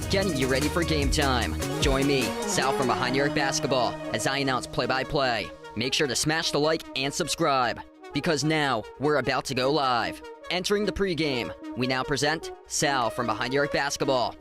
Getting you ready for game time. Join me, Sal from Behind Your Basketball, as I announce play-by-play. Make sure to smash the like and subscribe, because now we're about to go live. Entering the pregame, we now present Sal from Behind Your Basketball.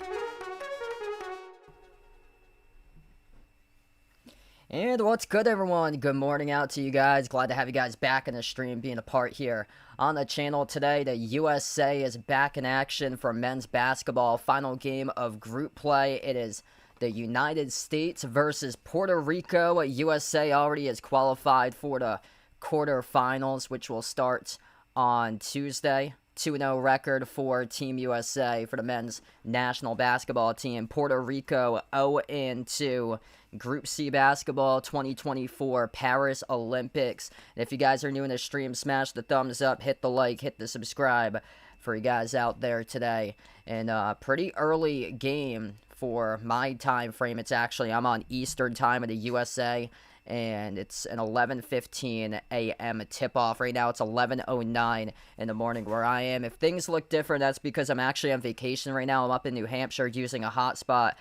And what's good, everyone? Good morning out to you guys. Glad to have you guys back in the stream, being a part here on the channel today. The USA is back in action for men's basketball. Final game of group play. It is the United States versus Puerto Rico. USA already is qualified for the quarterfinals, which will start on Tuesday. 2-0 record for Team USA for the men's national basketball team. Puerto Rico 0-2. Group C basketball 2024 Paris Olympics. And if you guys are new in the stream, smash the thumbs up, hit the like, hit the subscribe for you guys out there today. And pretty early game for my time frame. I'm on Eastern time of the USA. And it's an 11:15 a.m. tip-off. Right now, it's 11:09 in the morning where I am. If things look different, that's because I'm actually on vacation right now. I'm up in New Hampshire using a hotspot.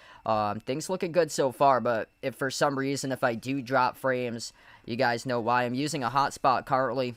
Things looking good so far, but if for some reason, if I do drop frames, you guys know why. I'm using a hotspot currently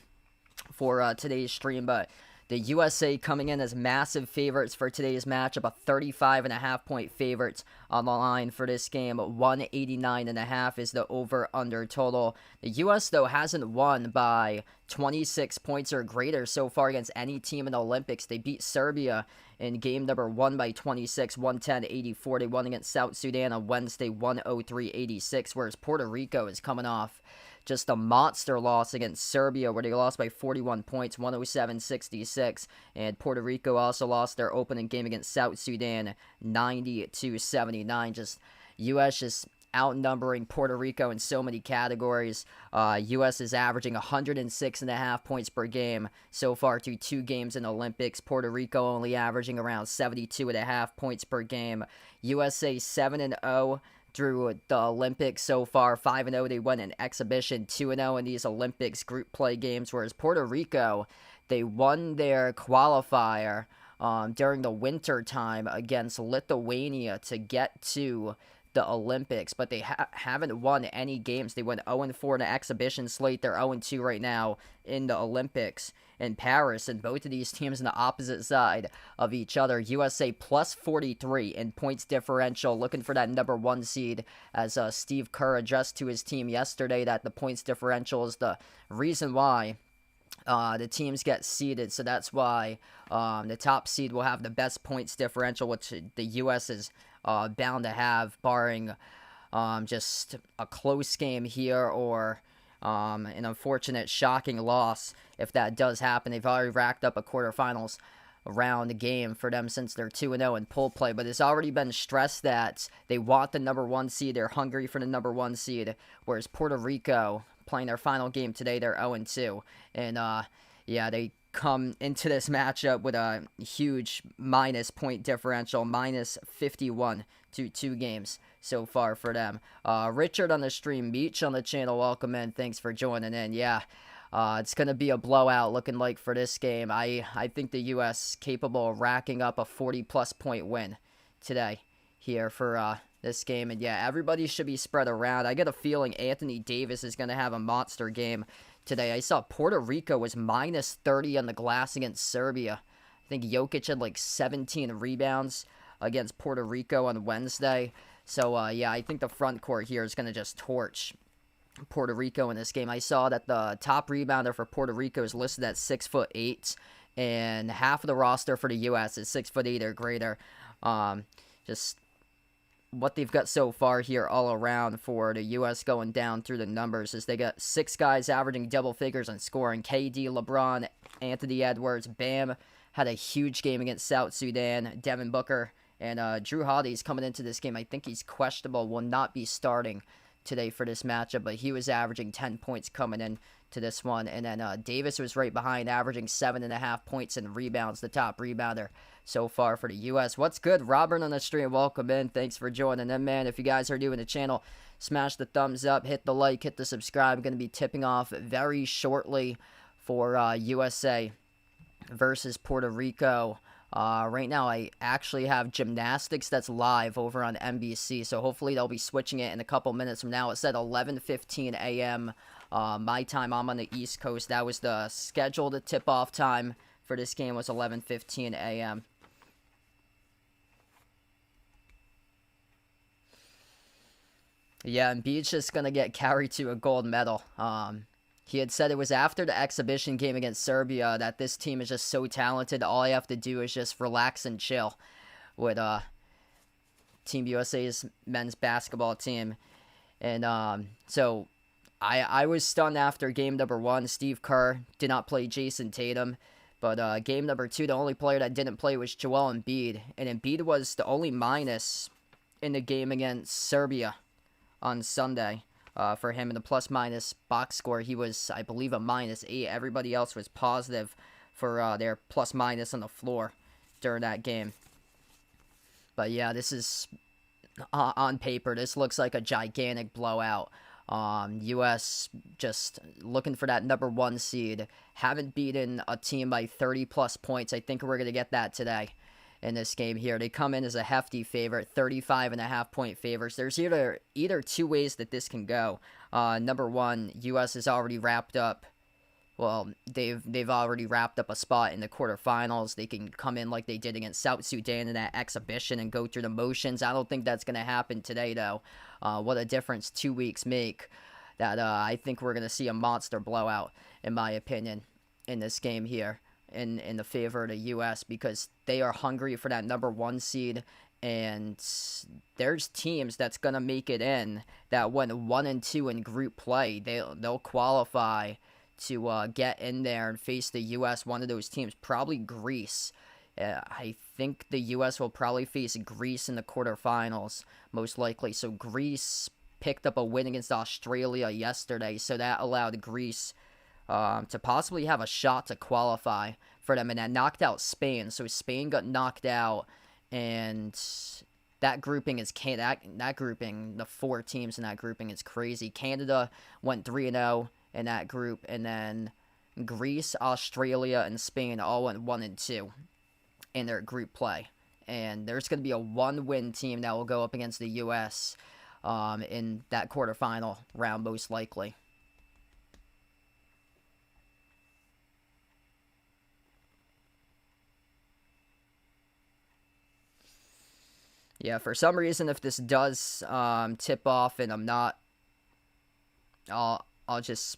for today's stream, but the USA coming in as massive favorites for today's matchup, a 35.5-point favorites on the line for this game. 189.5 is the over-under total. The US, though, hasn't won by 26 points or greater so far against any team in the Olympics. They beat Serbia in game number 1 by 26, 110-84. They won against South Sudan on Wednesday, 103-86, whereas Puerto Rico is coming off just a monster loss against Serbia, where they lost by 41 points, 107-66. And Puerto Rico also lost their opening game against South Sudan, 90-79. Just U.S. just outnumbering Puerto Rico in so many categories. U.S. is averaging 106.5 points per game so far through 2 games in the Olympics. Puerto Rico only averaging around 72.5 points per game. USA 7-0. Through the Olympics so far. 5-0, they won an exhibition. 2-0 in these Olympics group play games, whereas Puerto Rico, they won their qualifier during the winter time against Lithuania to get to the Olympics, but they haven't won any games. They went 0-4 in an exhibition slate. They're 0-2 right now in the Olympics in Paris, and both of these teams on the opposite side of each other. USA plus 43 in points differential, looking for that number 1 seed, as Steve Kerr addressed to his team yesterday that the points differential is the reason why the teams get seeded. So that's why the top seed will have the best points differential, which the U.S. is bound to have, barring just a close game here or an unfortunate, shocking loss. If that does happen, they've already racked up a quarterfinals round game for them since they're 2-0 in pool play, but it's already been stressed that they want the number 1 seed. They're hungry for the number 1 seed, whereas Puerto Rico, playing their final game today, they're 0-2. And, yeah, they come into this matchup with a huge minus point differential, minus 51 to 2 games so far for them. Richard on the stream, Meech on the channel, welcome in. Thanks for joining in. Yeah, it's going to be a blowout looking like for this game. I think the U.S. capable of racking up a 40-plus point win today here for this game. And, yeah, everybody should be spread around. I get a feeling Anthony Davis is going to have a monster game today. I saw Puerto Rico was minus 30 on the glass against Serbia. I think Jokic had like 17 rebounds against Puerto Rico on Wednesday. So, yeah, I think the front court here is going to just torch Puerto Rico in this game. I saw that the top rebounder for Puerto Rico is listed at 6'8", and half of the roster for the U.S. is 6'8" or greater. Just what they've got so far here all around for the U.S. going down through the numbers is they got 6 guys averaging double figures and scoring. KD, LeBron, Anthony Edwards, Bam had a huge game against South Sudan. Devin Booker and Drew Holiday's coming into this game. I think he's questionable, will not be starting today for this matchup, but he was averaging 10 points coming in to this one. And then Davis was right behind, averaging 7.5 points and rebounds, the top rebounder so far for the U.S. What's good? Robert on the stream, welcome in. Thanks for joining in, man. If you guys are new in the channel, smash the thumbs up, hit the like, hit the subscribe. I'm going to be tipping off very shortly for USA versus Puerto Rico. Right now, I actually have gymnastics that's live over on NBC, so hopefully they'll be switching it in a couple minutes from now. It's at 11:15 a.m. My time. I'm on the East Coast. That was the scheduled tip-off time for this game, was 11:15 a.m. Yeah, and Beach is going to get carried to a gold medal. He had said it was after the exhibition game against Serbia that this team is just so talented. All I have to do is just relax and chill with Team USA's men's basketball team. And so I was stunned after game number 1. Steve Kerr did not play Jason Tatum. But game number 2, the only player that didn't play was Joel Embiid. And Embiid was the only minus in the game against Serbia on Sunday. For him in the plus-minus box score, he was, I believe, a -8. Everybody else was positive for their plus-minus on the floor during that game. But yeah, this is, on paper, this looks like a gigantic blowout. U.S. just looking for that number 1 seed. Haven't beaten a team by 30-plus points. I think we're going to get that today in this game here. They come in as a hefty favorite, 35.5-point favorites. There's either 2 ways that this can go. Number 1, U.S. is already wrapped up. Well, they've already wrapped up a spot in the quarterfinals. They can come in like they did against South Sudan in that exhibition and go through the motions. I don't think that's going to happen today, though. What a difference 2 weeks make. That I think we're going to see a monster blowout, in my opinion, in this game here. In the favor of the U.S. because they are hungry for that number 1 seed, and there's teams that's going to make it in that went 1-2 in group play. They'll qualify to get in there and face the U.S. One of those teams, probably Greece. I think the U.S. will probably face Greece in the quarterfinals, most likely. So Greece picked up a win against Australia yesterday, so that allowed Greece to possibly have a shot to qualify for them, and that knocked out Spain. So Spain got knocked out, and that grouping is that grouping. The 4 teams in that grouping is crazy. Canada went 3-0 in that group, and then Greece, Australia, and Spain all went 1-2 in their group play. And there's going to be a 1-win team that will go up against the U.S. In that quarterfinal round, most likely. Yeah, for some reason, if this does tip off and I'm not, I'll just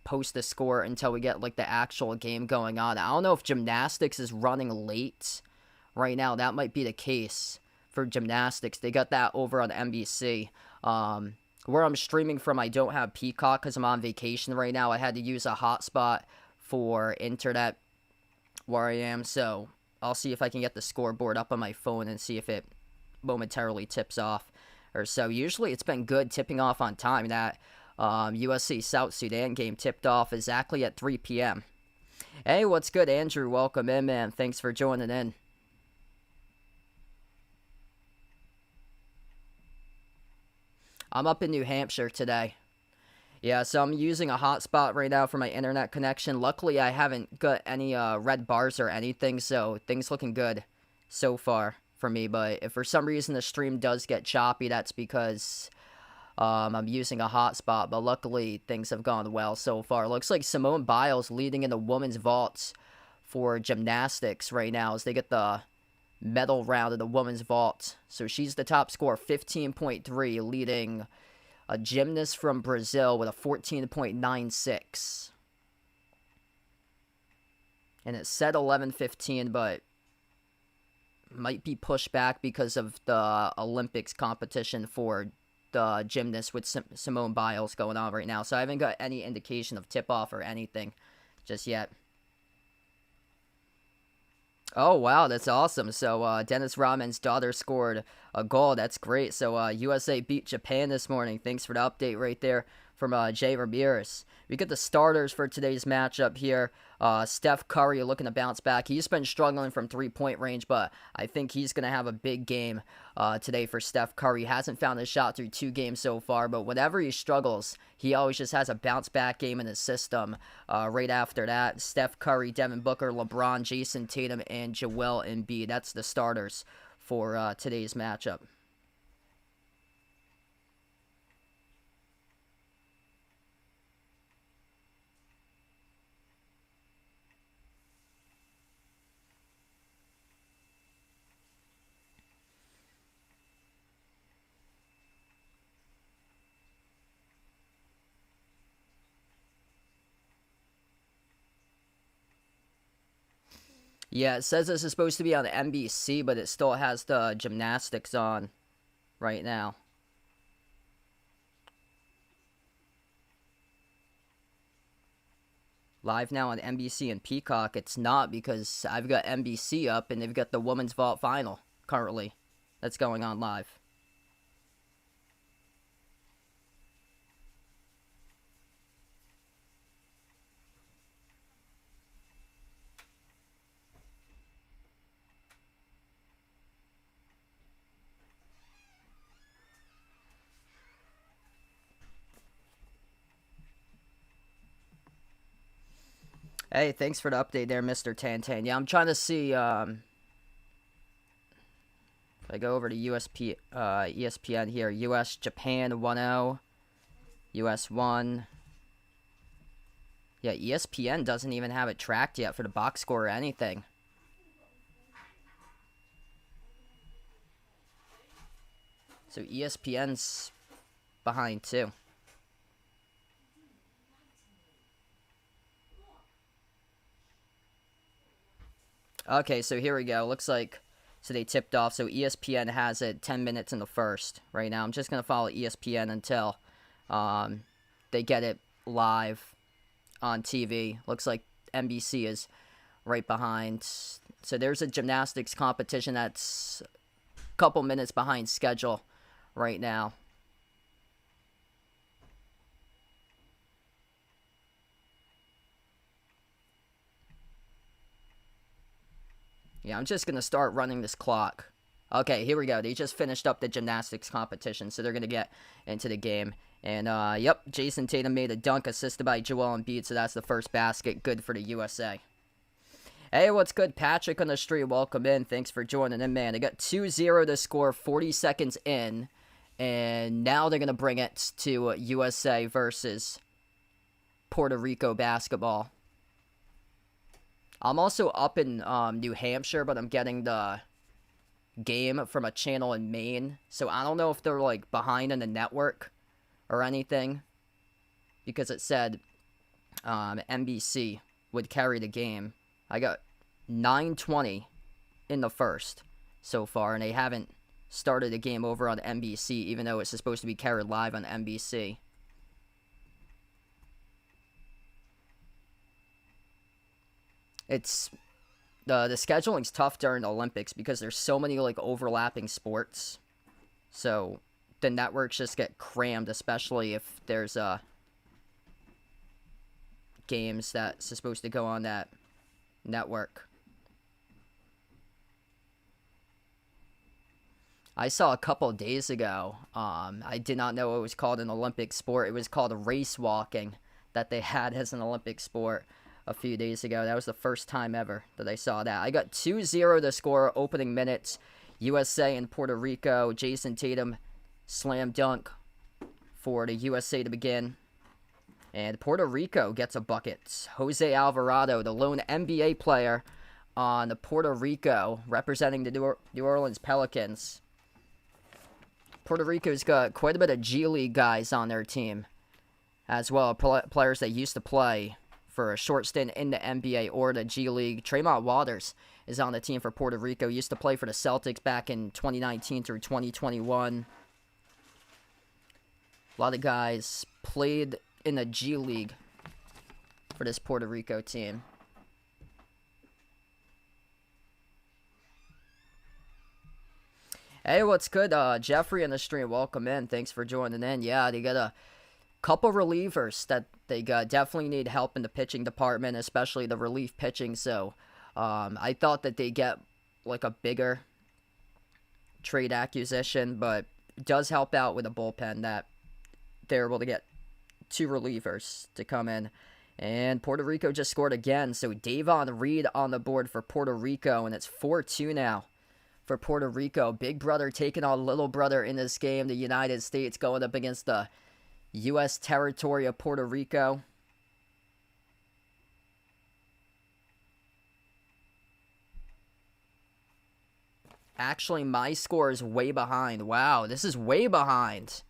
post the score until we get like the actual game going on. I don't know if gymnastics is running late right now. That might be the case for gymnastics. They got that over on NBC. Where I'm streaming from, I don't have Peacock because I'm on vacation right now. I had to use a hotspot for internet where I am, so I'll see if I can get the scoreboard up on my phone and see if it momentarily tips off or so. Usually it's been good tipping off on time. That USC South Sudan game tipped off exactly at 3 p.m. Hey, what's good, Andrew? Welcome in, man. Thanks for joining in. I'm up in New Hampshire today. Yeah, so I'm using a hotspot right now for my internet connection. Luckily, I haven't got any red bars or anything, so things looking good so far for me. But if for some reason the stream does get choppy, that's because I'm using a hotspot. But luckily, things have gone well so far. Looks like Simone Biles leading in the women's vaults for gymnastics right now as they get the medal round of the women's vault. So she's the top scorer, 15.3, leading a gymnast from Brazil with a 14.96. And it said 11:15, but might be pushed back because of the Olympics competition for the gymnast with Simone Biles going on right now. So I haven't got any indication of tip-off or anything just yet. Oh, wow, that's awesome. So, Dennis Rodman's daughter scored a goal. That's great. So, USA beat Japan this morning. Thanks for the update right there from Jay Ramirez. We get the starters for today's matchup here. Steph Curry looking to bounce back. He's been struggling from three-point range, but I think he's going to have a big game today for Steph Curry. He hasn't found his shot through 2 games so far, but whenever he struggles, he always just has a bounce-back game in his system. Right after that, Steph Curry, Devin Booker, LeBron, Jason Tatum, and Joel Embiid. That's the starters for today's matchup. Yeah, it says this is supposed to be on NBC, but it still has the gymnastics on right now. Live now on NBC and Peacock. It's not because I've got NBC up and they've got the Women's Vault Final currently that's going on live. Hey, thanks for the update there, Mr. Tantan. Yeah, I'm trying to see, if I go over to ESPN here, US, Japan 1-0, US 1. Yeah, ESPN doesn't even have it tracked yet for the box score or anything. So ESPN's behind too. Okay, so here we go. Looks like, so they tipped off. So ESPN has it 10 minutes in the first right now. I'm just going to follow ESPN until they get it live on TV. Looks like NBC is right behind. So there's a gymnastics competition that's a couple minutes behind schedule right now. Yeah, I'm just going to start running this clock. Okay, here we go. They just finished up the gymnastics competition, so they're going to get into the game. And, yep, Jason Tatum made a dunk assisted by Joel Embiid, so that's the first basket. Good for the USA. Hey, what's good? Patrick on the street. Welcome in. Thanks for joining in, man. They got 2-0 to score 40 seconds in, and now they're going to bring it to USA versus Puerto Rico basketball. I'm also up in New Hampshire, but I'm getting the game from a channel in Maine. So I don't know if they're, like, behind in the network or anything. Because it said NBC would carry the game. I got 9:20 in the first so far, and they haven't started the game over on NBC, even though it's supposed to be carried live on NBC. It's the scheduling's tough during the Olympics because there's so many like overlapping sports. So the networks just get crammed, especially if there's games that's supposed to go on that network. I saw a couple of days ago, I did not know it was called an Olympic sport. It was called race walking that they had as an Olympic sport a few days ago. That was the first time ever that I saw that. I got 2-0 to score opening minutes. USA and Puerto Rico. Jason Tatum slam dunk for the USA to begin. And Puerto Rico gets a bucket. Jose Alvarado, the lone NBA player on Puerto Rico, representing the New Orleans Pelicans. Puerto Rico's got quite a bit of G League guys on their team as well. Players that used to play for a short stint in the NBA or the G League. Tremont Waters is on the team for Puerto Rico. Used to play for the Celtics back in 2019 through 2021. A lot of guys played in the G League for this Puerto Rico team. Hey, what's good? Jeffrey in the stream, welcome in. Thanks for joining in. Yeah, they got a couple relievers that they definitely need help in the pitching department, especially the relief pitching. So I thought that they get like a bigger trade acquisition, but it does help out with a bullpen that they're able to get 2 relievers to come in. And Puerto Rico just scored again. So Davon Reed on the board for Puerto Rico, and it's 4-2 now for Puerto Rico. Big brother taking on little brother in this game. The United States going up against the U.S. territory of Puerto Rico. Actually, my score is way behind. Wow, this is way behind.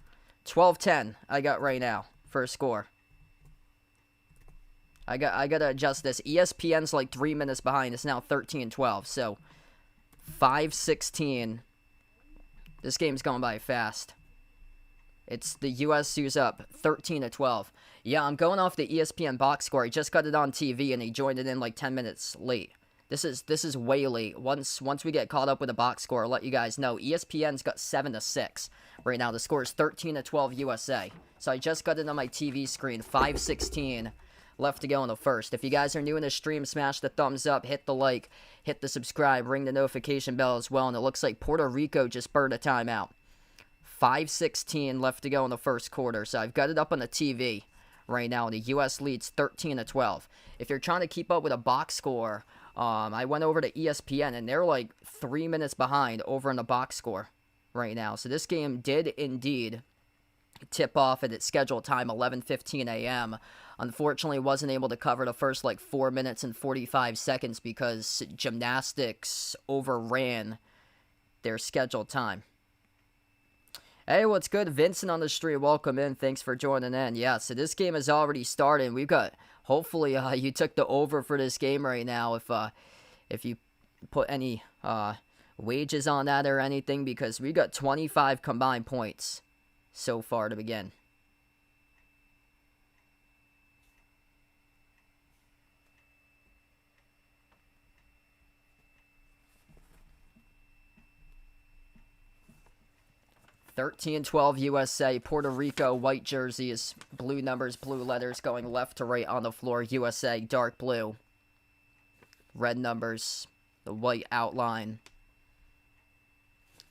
12-10 I got right now for a score. I gotta adjust this. ESPN's like 3 minutes behind. It's now 13-12. So 5-16. This game's going by fast. It's the U.S. who's up 13-12. Yeah, I'm going off the ESPN box score. I just got it on TV and he joined it in like 10 minutes late. This is way late. Once we get caught up with the box score, I'll let you guys know. ESPN's got 7-6 right now. The score is 13-12 USA. So I just got it on my TV screen. 5-16 left to go in the first. If you guys are new in the stream, smash the thumbs up, hit the like, hit the subscribe, ring the notification bell as well. And it looks like Puerto Rico just burned a timeout. 5:16 left to go in the first quarter. So I've got it up on the TV right now. The U.S. leads 13-12. If you're trying to keep up with a box score, I went over to ESPN and they're like 3 minutes behind over in the box score right now. So this game did indeed tip off at its scheduled time, 11:15 a.m. Unfortunately, wasn't able to cover the first like 4 minutes and 45 seconds because gymnastics overran their scheduled time. Hey, what's good? Vincent on the stream, welcome in. Thanks for joining in. Yeah, so this game has already started. We've got, hopefully, you took the over for this game right now. If you put any wages on that or anything, because we got 25 combined points so far to begin. (13-12) USA. Puerto Rico, white jerseys, blue numbers, blue letters going left to right on the floor. USA, dark blue. Red numbers, the white outline.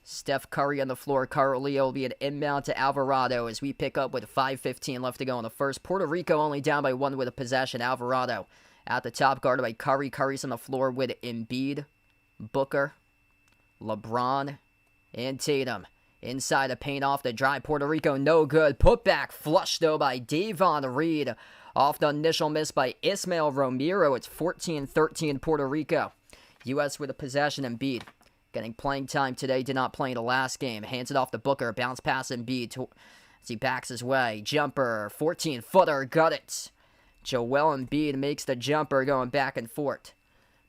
Steph Curry on the floor. Currently, will be an inbound to Alvarado as we pick up with 5:15 left to go in the first. Puerto Rico only down by 1 with a possession. Alvarado at the top, guarded by Curry. Curry's on the floor with Embiid, Booker, LeBron, and Tatum. Inside the paint off the drive. Puerto Rico, no good. Put back, flush though by Davon Reed. Off the initial miss by Ismael Romero. It's 14-13 Puerto Rico. U.S. with a possession. Embiid getting playing time today. Did not play in the last game. Hands it off to Booker. Bounce pass Embiid as he backs his way. Jumper. 14-footer. Got it. Joel Embiid makes the jumper going back and forth.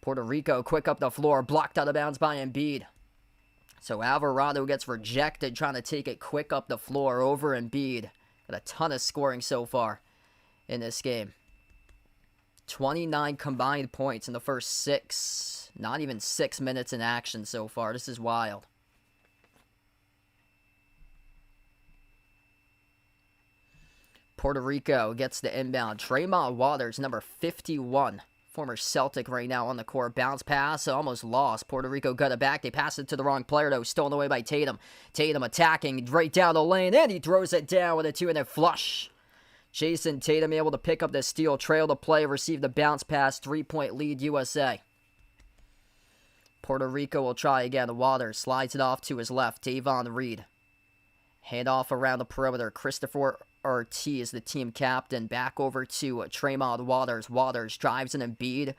Puerto Rico quick up the floor. Blocked out of bounds by Embiid. So Alvarado gets rejected trying to take it quick up the floor over Embiid. Got a ton of scoring so far in this game. 29 combined points in the first 6 Not even 6 minutes in action so far. This is wild. Puerto Rico gets the inbound. Tremont Waters, number 51. Former Celtic right now on the court. Bounce pass, almost lost. Puerto Rico got it back. They passed it to the wrong player, though. Stolen away by Tatum. Tatum attacking right down the lane, and he throws it down with a two-handed flush. Jason Tatum able to pick up the steal, trail the play, receive the bounce pass. 3-point lead, USA. Puerto Rico will try again. Waters slides it off to his left. Davon Reed. Hand off around the perimeter. Christopher Ortiz, the team captain, back over to Tremont Waters. Waters drives an Embiid.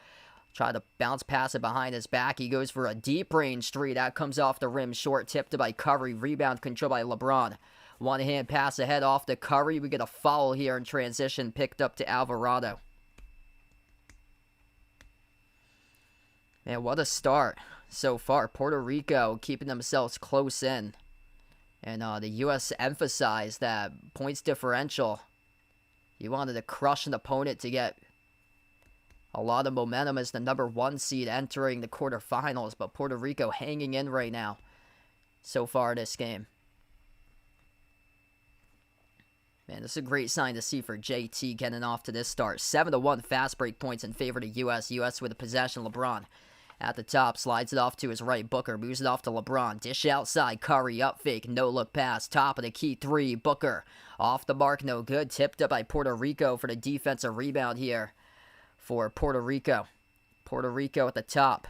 Try to bounce pass it behind his back. He goes for a deep range three. That comes off the rim. Short tipped by Curry. Rebound controlled by LeBron. One hand pass ahead off to Curry. We get a foul here in transition. Picked up to Alvarado. Man, what a start so far. Puerto Rico keeping themselves close in. And the U.S. emphasized that points differential. You wanted to crush an opponent to get a lot of momentum as the number 1 seed entering the quarterfinals. But Puerto Rico hanging in right now so far this game. Man, this is a great sign to see for JT getting off to this start. 7-1 fast break points in favor to U.S. U.S. with a possession. LeBron at the top, slides it off to his right. Booker moves it off to LeBron. Dish outside. Curry up fake. No look pass. Top of the key three. Booker off the mark. No good. Tipped up by Puerto Rico for the defensive rebound here for Puerto Rico. Puerto Rico at the top.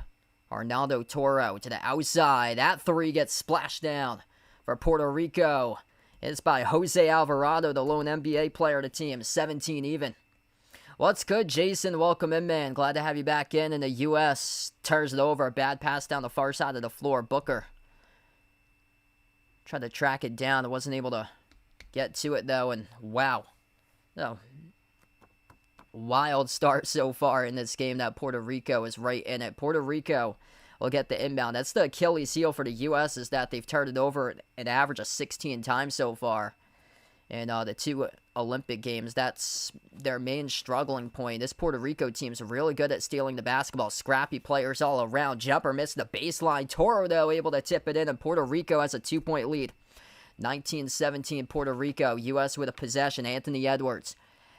Arnaldo Toro to the outside. That three gets splashed down for Puerto Rico. It's by Jose Alvarado, the lone NBA player of the team. 17 even. What's good, Jason? Welcome in, man. Glad to have you back in. And the U.S. turns it over. A bad pass down the far side of the floor. Booker tried to track it down. Wasn't able to get to it, though. And wow. No. Wild start so far in this game that Puerto Rico is right in it. Puerto Rico will get the inbound. That's the Achilles heel for the U.S. is that they've turned it over an average of 16 times so far. And the 2 Olympic Games, that's their main struggling point. This Puerto Rico team's really good at stealing the basketball. Scrappy players all around. Jumper missed the baseline. Toro, though, able to tip it in, and Puerto Rico has a 2-point lead. 19-17 Puerto Rico. U.S. with a possession. Anthony Edwards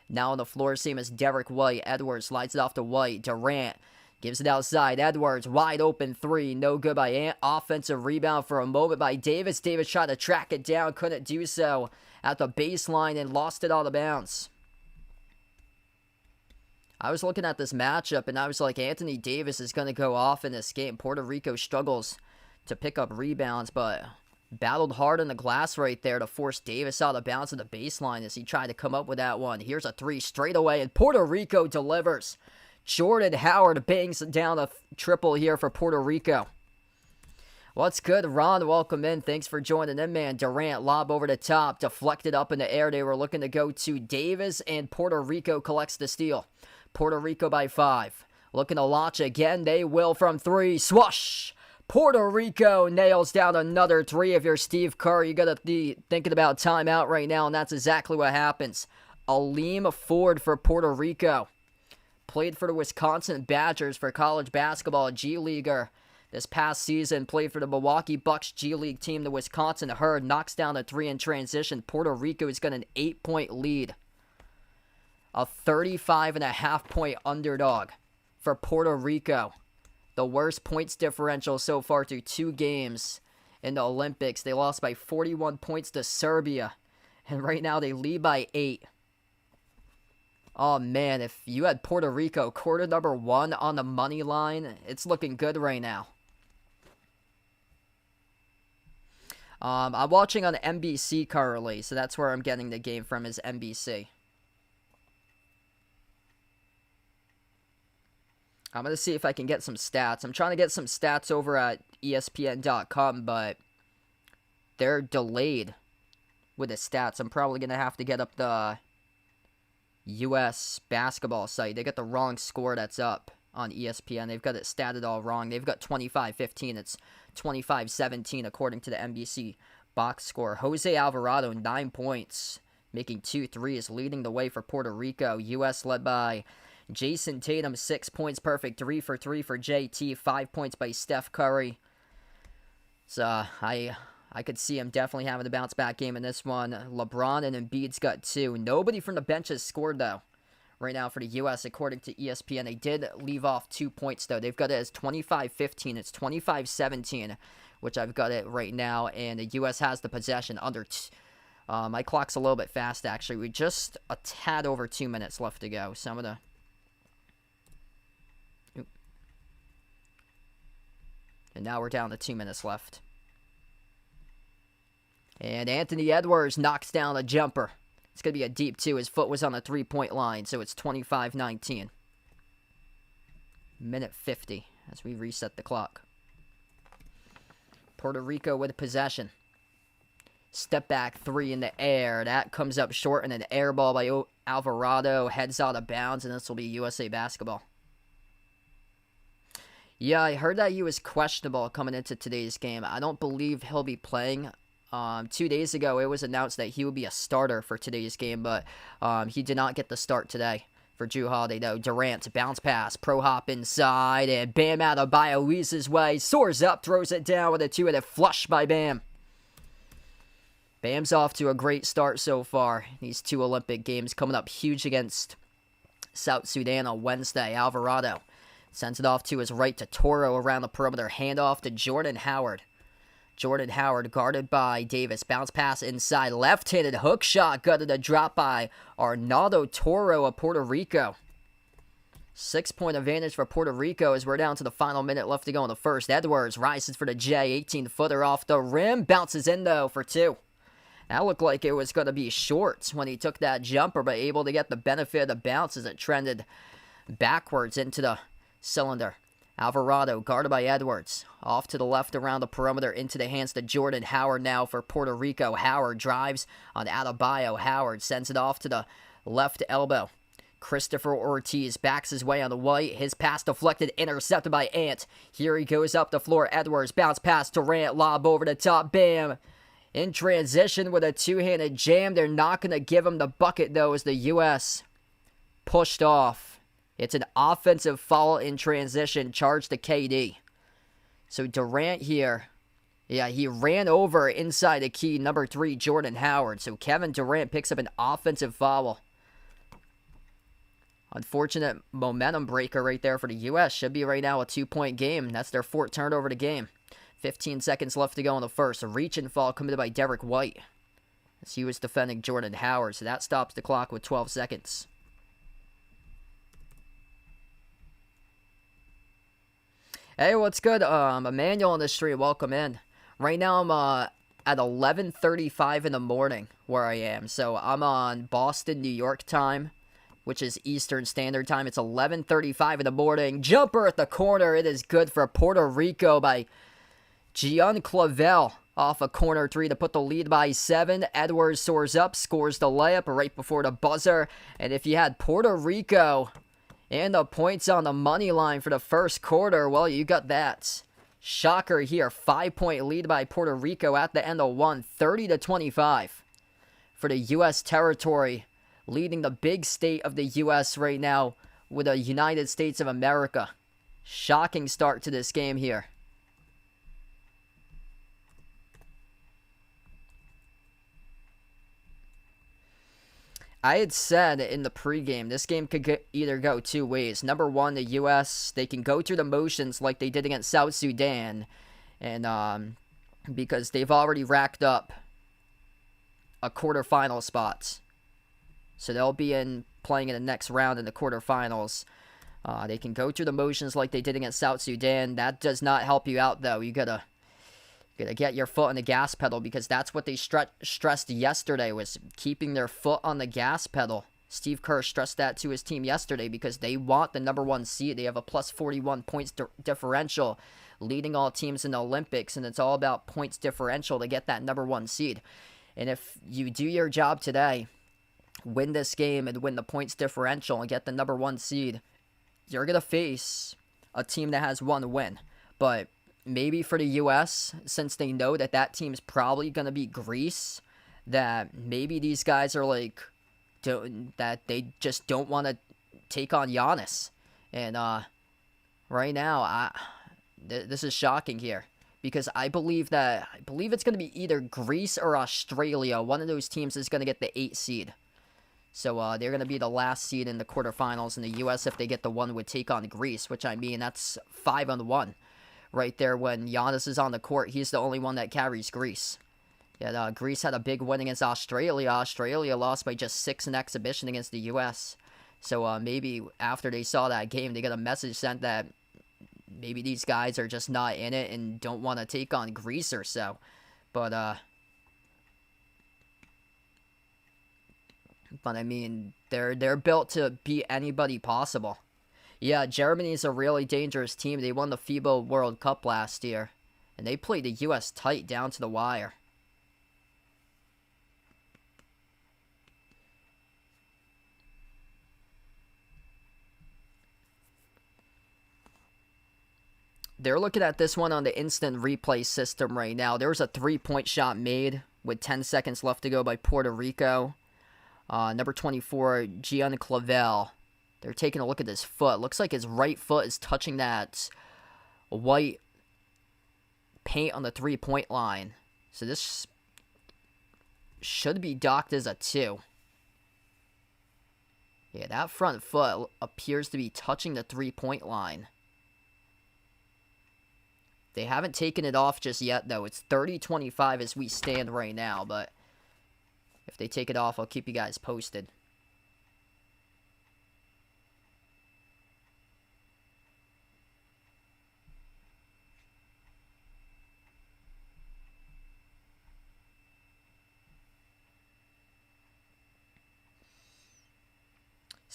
now on the floor, same as Derek White. Edwards slides it off to White. Durant gives it outside. Edwards, wide open three. No good by Ant. Offensive rebound for a moment by Davis. Davis tried to track it down. Couldn't do so at the baseline and lost it out of bounds. I was looking at this matchup and I was like, Anthony Davis is going to go off in this game. Puerto Rico struggles to pick up rebounds, but battled hard on the glass right there to force Davis out of bounds at the baseline as he tried to come up with that one. Here's a three straight away, and Puerto Rico delivers. Jordan Howard bangs down a triple here for Puerto Rico. What's good, Ron? Welcome in. Thanks for joining in, man. Durant, lob over the top, deflected up in the air. They were looking to go to Davis, and Puerto Rico collects the steal. Puerto Rico by 5. Looking to launch again. They will from 3. Swoosh! Puerto Rico nails down another 3. If you're Steve Kerr, you got to be thinking about timeout right now, and that's exactly what happens. Aleem Ford for Puerto Rico. Played for the Wisconsin Badgers for college basketball, G Leaguer. This past season, played for the Milwaukee Bucks G League team. The Wisconsin Herd knocks down a 3 in transition. Puerto Rico has got an 8-point lead. A 35.5-point underdog for Puerto Rico. The worst points differential so far through 2 games in the Olympics. They lost by 41 points to Serbia. And right now they lead by 8. Oh man, if you had Puerto Rico quarter number 1 on the money line, it's looking good right now. I'm watching on NBC currently, so that's where I'm getting the game from, is NBC. I'm going to see if I can get some stats. I'm trying to get some stats over at ESPN.com, but they're delayed with the stats. I'm probably going to have to get up the U.S. basketball site. They got the wrong score that's up on ESPN. They've got it statted all wrong. They've got 25-15. It's 25-17 according to the NBC box score. Jose Alvarado, 9 points, making 2 threes, leading the way for Puerto Rico. U.S. led by Jason Tatum, 6 points, perfect. 3 for 3 for JT. 5 points by Steph Curry. So I could see him definitely having a bounce back game in this one. LeBron and Embiid's got 2. Nobody from the bench has scored, though, right now for the U.S., according to ESPN. They did leave off 2 points, though. They've got it as 25-15. It's 25-17, which I've got it right now. And the U.S. has the possession under... my clock's a little bit fast, actually. We just a tad over 2 minutes left to go. So I'm going to... And now we're down to 2 minutes left. And Anthony Edwards knocks down a jumper. It's going to be a deep 2. His foot was on the 3-point line, so it's 25-19. Minute 50 as we reset the clock. Puerto Rico with possession. Step back 3 in the air. That comes up short, and an air ball by Alvarado heads out of bounds, and this will be USA basketball. Yeah, I heard that he was questionable coming into today's game. I don't believe he'll be playing. 2 days ago, it was announced that he would be a starter for today's game, but he did not get the start today for Jrue Holiday, though. Durant, bounce pass, pro hop inside, and Bam Adebayo leads his way, soars up, throws it down with a 2-handed flush by Bam. Bam's off to a great start so far. These 2 Olympic games coming up huge against South Sudan on Wednesday. Alvarado sends it off to his right to Toro around the perimeter. Handoff to Jordan Howard. Jordan Howard guarded by Davis. Bounce pass inside. Left-handed hook shot. Gutted a drop by Arnaldo Toro of Puerto Rico. 6-point advantage for Puerto Rico as we're down to the final minute left to go in the first. Edwards rises for the J. 18-footer off the rim. Bounces in, though, for 2. That looked like it was going to be short when he took that jumper, but able to get the benefit of the bounce as it trended backwards into the cylinder. Alvarado guarded by Edwards. Off to the left around the perimeter into the hands to Jordan Howard now for Puerto Rico. Howard drives on Adebayo. Howard sends it off to the left elbow. Christopher Ortiz backs his way on the white. His pass deflected, intercepted by Ant. Here he goes up the floor. Edwards bounce pass. Durant lob over the top. Bam. In transition with a 2-handed jam. They're not going to give him the bucket, though, as the U.S. pushed off. It's an offensive foul in transition, charged to KD. So Durant here, yeah, he ran over inside the key, number 3, Jordan Howard. So Kevin Durant picks up an offensive foul. Unfortunate momentum breaker right there for the U.S. Should be right now a 2-point game. That's their 4th turnover of the game. 15 seconds left to go in the first. A reach and fall committed by Derek White as he was defending Jordan Howard. So that stops the clock with 12 seconds. Hey, what's good? Emmanuel on the street. Welcome in. Right now I'm at 11:35 in the morning where I am. So I'm on Boston, New York time, which is Eastern Standard Time. It's 11:35 in the morning. Jumper at the corner. It is good for Puerto Rico by Gian Clavel off a corner 3 to put the lead by 7. Edwards soars up, scores the layup right before the buzzer. And if you had Puerto Rico and the points on the money line for the first quarter, well, you got that. Shocker here. 5-point lead by Puerto Rico at the end of 1, 30-25 for the U.S. territory, leading the big state of the U.S. right now with the United States of America. Shocking start to this game here. I had said in the pregame, this game could either go 2 ways. Number 1, the U.S., they can go through the motions like they did against South Sudan, and because they've already racked up a quarterfinal spot. So they'll be playing in the next round in the quarterfinals. They can go through the motions like they did against South Sudan. That does not help you out, though. You gotta get your foot on the gas pedal, because that's what they stressed yesterday, was keeping their foot on the gas pedal. Steve Kerr stressed that to his team yesterday because they want the number 1 seed. They have a plus 41 points differential, leading all teams in the Olympics, and it's all about points differential to get that number 1 seed. And if you do your job today, win this game and win the points differential and get the number 1 seed, you're going to face a team that has 1 win. But maybe for the U.S., since they know that that team's probably going to be Greece, that maybe these guys are like, that they just don't want to take on Giannis. And right now, this is shocking here. Because I believe it's going to be either Greece or Australia. One of those teams is going to get the 8 seed. So they're going to be the last seed in the quarterfinals. And the U.S., if they get the 1, would take on Greece. Which, I mean, that's 5-1. Right there, when Giannis is on the court, he's the only one that carries Greece. Yeah, Greece had a big win against Australia. Australia lost by just 6 in exhibition against the U.S. So maybe after they saw that game, they got a message sent that maybe these guys are just not in it and don't want to take on Greece or so. But I mean, they're built to beat anybody possible. Yeah, Germany's a really dangerous team. They won the FIBA World Cup last year, and they played the U.S. tight down to the wire. They're looking at this one on the instant replay system right now. There was a 3-point shot made with 10 seconds left to go by Puerto Rico. Number 24, Gian Clavel. They're taking a look at his foot. Looks like his right foot is touching that white paint on the 3-point line. So this should be docked as a 2. Yeah, that front foot appears to be touching the 3-point line. They haven't taken it off just yet, though. It's 30-25 as we stand right now, but if they take it off, I'll keep you guys posted.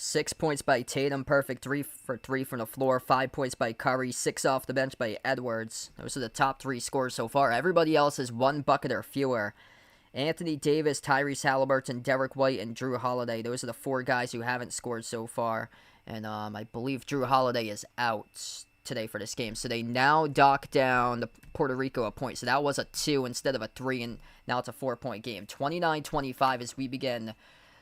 Six points by Tatum, perfect 3 for 3 from the floor. 5 points by Curry, 6 off the bench by Edwards. Those are the top 3 scores so far. Everybody else is 1 bucket or fewer. Anthony Davis, Tyrese Halliburton, Derek White, and Drew Holiday. Those are the 4 guys who haven't scored so far. And I believe Drew Holiday is out today for this game. So they now dock down the Puerto Rico a point. So that was a 2 instead of a 3, and now it's a 4-point game. 29-25 as we begin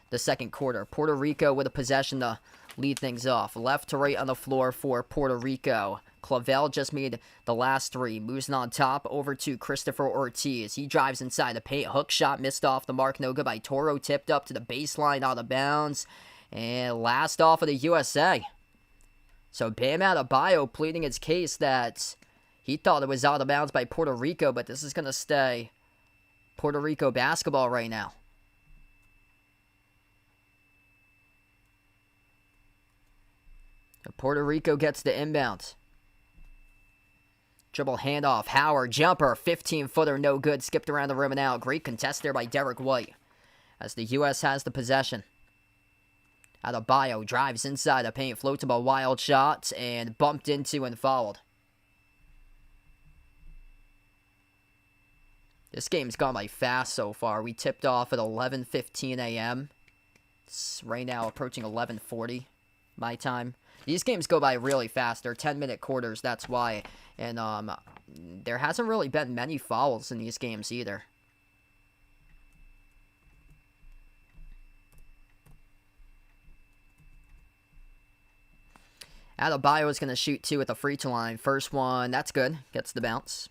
the second quarter. Puerto Rico with a possession to lead things off. Left to right on the floor for Puerto Rico. Clavel just made the last 3. Moves on top over to Christopher Ortiz. He drives inside the paint. Hook shot missed off the mark. No good by Toro. Tipped up to the baseline out of bounds. And last off of the USA. So Bam Adebayo pleading his case that he thought it was out of bounds by Puerto Rico, but this is going to stay Puerto Rico basketball right now. Puerto Rico gets the inbound. Dribble handoff. Howard jumper. 15-footer. No good. Skipped around the rim and out. Great contest there by Derek White. As the U.S. has the possession. Adebayo drives inside the paint. Floats up a wild shot. And bumped into and fouled. This game's gone by fast so far. We tipped off at 11:15 a.m. It's right now approaching 11:40 my time. These games go by really fast. They're 10-minute quarters, that's why. And there hasn't really been many fouls in these games either. Adebayo is going to shoot 2 at the free throw line. First one, that's good. Gets the bounce.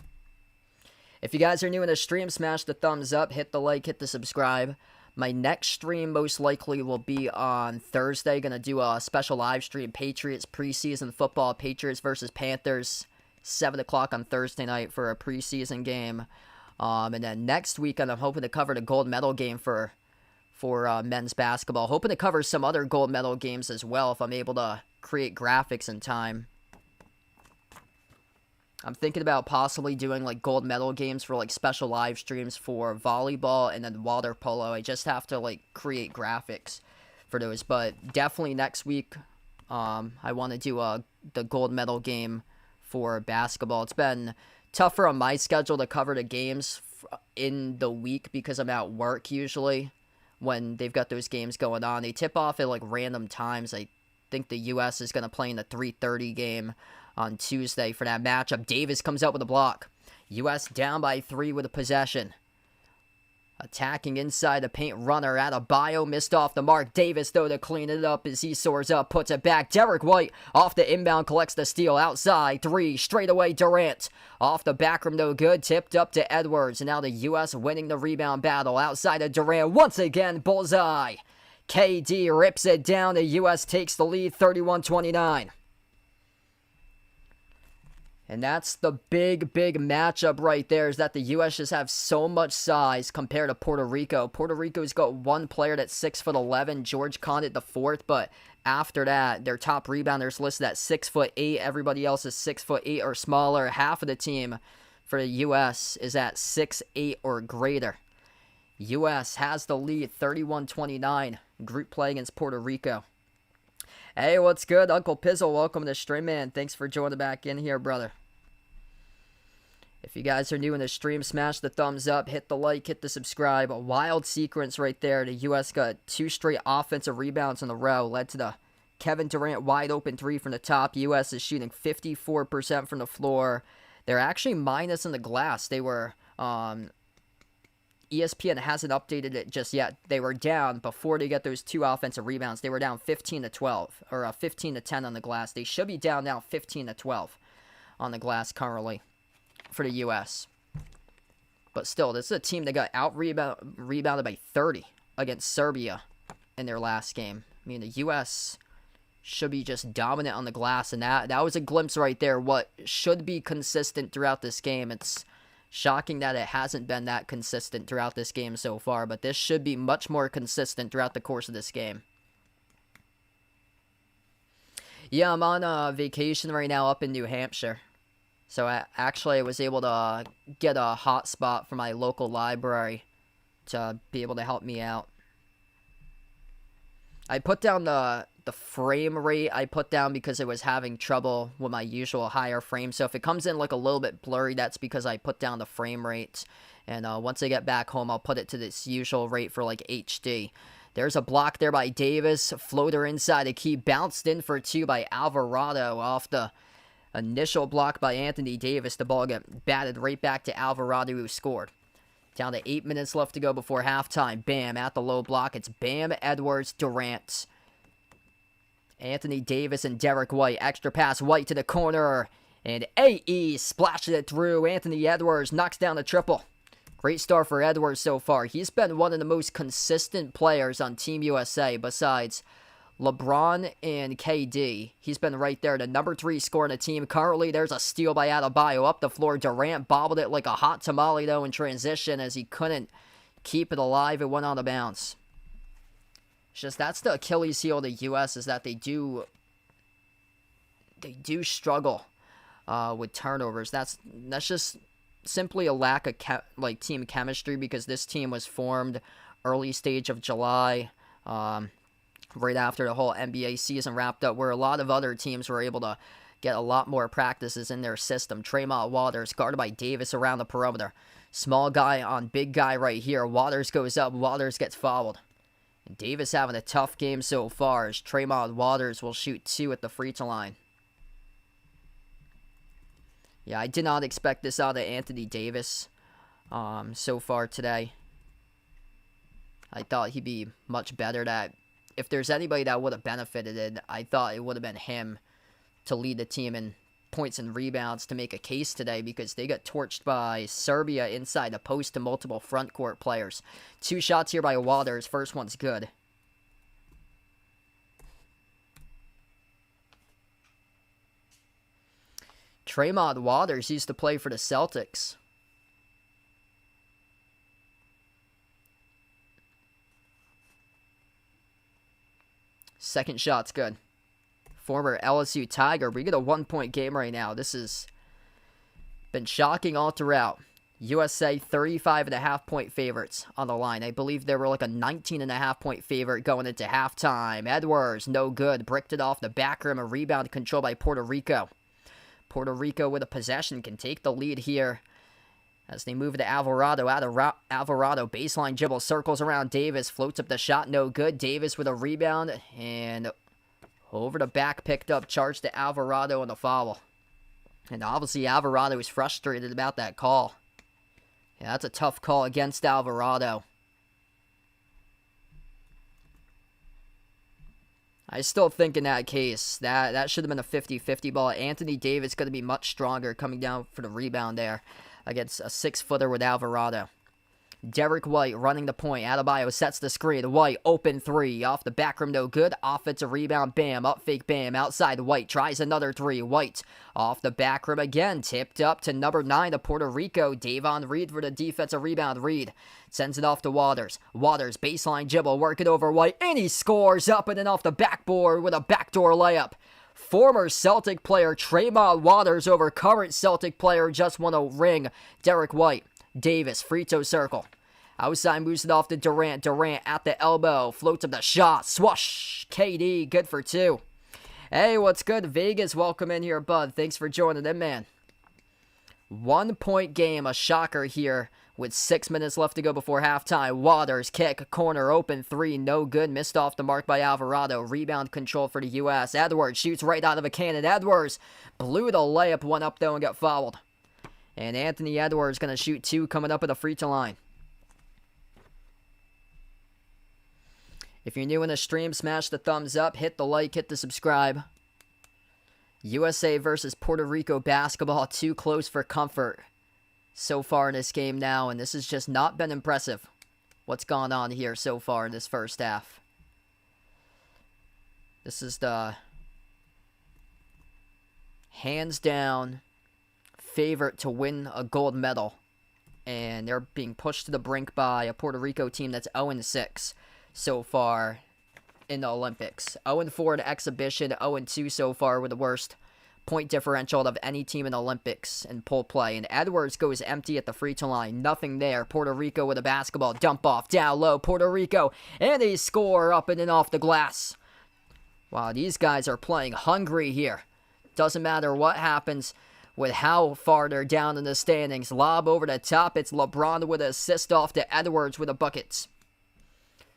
If you guys are new in the stream, smash the thumbs up, hit the like, hit the subscribe. My next stream most likely will be on Thursday. Going to do a special live stream. Patriots preseason football. Patriots versus Panthers. 7 o'clock on Thursday night for a preseason game. And then next week, I'm hoping to cover the gold medal game for men's basketball. Hoping to cover some other gold medal games as well if I'm able to create graphics in time. I'm thinking about possibly doing like gold medal games for like special live streams for volleyball and then water polo. I just have to like create graphics for those, but definitely next week I want to do the gold medal game for basketball. It's been tougher on my schedule to cover the games in the week because I'm at work usually when they've got those games going on. They tip off at like random times. I think the U.S. is going to play in the 3:30 game on Tuesday for that matchup. Davis comes out with a block. U.S. down by 3 with a possession. Attacking inside the paint, runner Adebayo missed off the mark. Davis, though, to clean it up as he soars up, puts it back. Derek White off the inbound, collects the steal outside. 3, straight away Durant. Off the back rim, no good. Tipped up to Edwards. And now the U.S. winning the rebound battle outside of Durant. Once again, bullseye. KD rips it down. The U.S. takes the lead 31-29. And that's the big matchup right there, is that the U.S. just have so much size compared to Puerto Rico. Puerto Rico's got one player that's 6'11", George Condit the fourth, but after that, their top rebounders listed at 6'8". Everybody else is 6'8" or smaller. Half of the team for the U.S. is at 6'8" or greater. U.S. has the lead 31-29. Group play against Puerto Rico. Hey, what's good? Uncle Pizzle, welcome to the stream, man. Thanks for joining back in here, brother. If you guys are new in the stream, smash the thumbs up, hit the like, hit the subscribe. A wild sequence right there. The U.S. got 2 straight offensive rebounds in a row. Led to the Kevin Durant wide open 3 from the top. U.S. is shooting 54% from the floor. They're actually minus in the glass. They were... ESPN hasn't updated it just yet. They were down before they get those 2 offensive rebounds. They were down 15-12 or 15-10 on the glass. They should be down now 15-12 on the glass currently for the U.S. But still, this is a team that got rebounded by 30 against Serbia in their last game. I mean, the U.S. should be just dominant on the glass, and that was a glimpse right there. What should be consistent throughout this game. It's shocking that it hasn't been that consistent throughout this game so far, but this should be much more consistent throughout the course of this game. Yeah, I'm on vacation right now up in New Hampshire. So I was able to get a hotspot from my local library to be able to help me out. I put down the frame rate I put down because it was having trouble with my usual higher frame. So if it comes in like a little bit blurry, that's because I put down the frame rate. And once I get back home, I'll put it to this usual rate for like HD. There's a block there by Davis. Floater inside the key. Bounced in for 2 by Alvarado off the initial block by Anthony Davis. The ball got batted right back to Alvarado, who scored. Down to 8 minutes left to go before halftime. Bam, at the low block. It's Bam, Edwards, Durant. Anthony Davis and Derek White. Extra pass, White to the corner. And AE splashes it through. Anthony Edwards knocks down the triple. Great start for Edwards so far. He's been one of the most consistent players on Team USA besides LeBron and KD. He's been right there, the number 3 scorer in the team. Currently, there's a steal by Adebayo up the floor. Durant bobbled it like a hot tamale, though, in transition as he couldn't keep it alive. It went out of bounds. It's just that's the Achilles heel of the U.S. is that they do struggle with turnovers. That's just simply a lack of team chemistry, because this team was formed early stage of July, right after the whole NBA season wrapped up, where a lot of other teams were able to get a lot more practices in their system. Tremont Waters guarded by Davis around the perimeter. Small guy on big guy right here. Waters goes up. Waters gets fouled. And Davis having a tough game so far as Tremont Waters will shoot 2 at the free throw line. Yeah, I did not expect this out of Anthony Davis so far today. I thought he'd be much better. That if there's anybody that would have benefited it, I thought it would have been him to lead the team in points and rebounds to make a case today, because they got torched by Serbia inside the post to multiple front court players. 2 shots here by Waters. First one's good. Tremont Waters used to play for the Celtics. Second shot's good. Former LSU Tiger. We get a 1-point game right now. This has been shocking all throughout. USA 35.5-point favorites on the line. I believe they were like a 19.5-point favorite going into halftime. Edwards, no good. Bricked it off the back rim. A rebound controlled by Puerto Rico. Puerto Rico with a possession can take the lead here as they move to Alvarado. Alvarado, baseline dribble, circles around Davis, floats up the shot, no good. Davis with a rebound, and over the back, picked up, charged to Alvarado on the foul. And obviously Alvarado is frustrated about that call. Yeah, that's a tough call against Alvarado. I still think in that case, that should have been a 50-50 ball. Anthony Davis going to be much stronger coming down for the rebound there against a 6-footer with Alvarado. Derek White running the point. Adebayo sets the screen. White, open three. Off the back rim, no good. Offensive rebound, Bam. Up fake, Bam. Outside, White tries another three. White off the back rim again. Tipped up to number 9 of Puerto Rico. Davon Reed for the defensive rebound. Reed sends it off to Waters. Waters, baseline dribble, work it over White. And he scores up and then off the backboard with a backdoor layup. Former Celtic player Tremont Waters over current Celtic player just won a ring. Derek White. Davis, free throw circle. Outside moves it off to Durant. Durant at the elbow. Floats up the shot. Swoosh. KD, good for 2. Hey, what's good? Vegas, welcome in here, bud. Thanks for joining in, man. 1-point game, a shocker here with 6 minutes left to go before halftime. Waters, kick, corner, open three, no good. Missed off the mark by Alvarado. Rebound control for the U.S. Edwards shoots right out of a cannon. Edwards blew the layup, went up though and got fouled. And Anthony Edwards going to shoot 2 coming up at the free throw line. If you're new in the stream, smash the thumbs up, hit the like, hit the subscribe. USA versus Puerto Rico basketball, too close for comfort so far in this game now, and this has just not been impressive. What's gone on here so far in this first half? This is the hands down favorite to win a gold medal, and they're being pushed to the brink by a Puerto Rico team that's 0-6 so far in the Olympics. 0-4 in exhibition, 0-2 so far with the worst point differential of any team in the Olympics in pool play. And Edwards goes empty at the free throw line. Nothing there. Puerto Rico with a basketball dump off down low. Puerto Rico, and they score up and in off the glass. Wow, these guys are playing hungry here. Doesn't matter what happens with how far they're down in the standings. Lob over the top. It's LeBron with an assist off to Edwards with the buckets.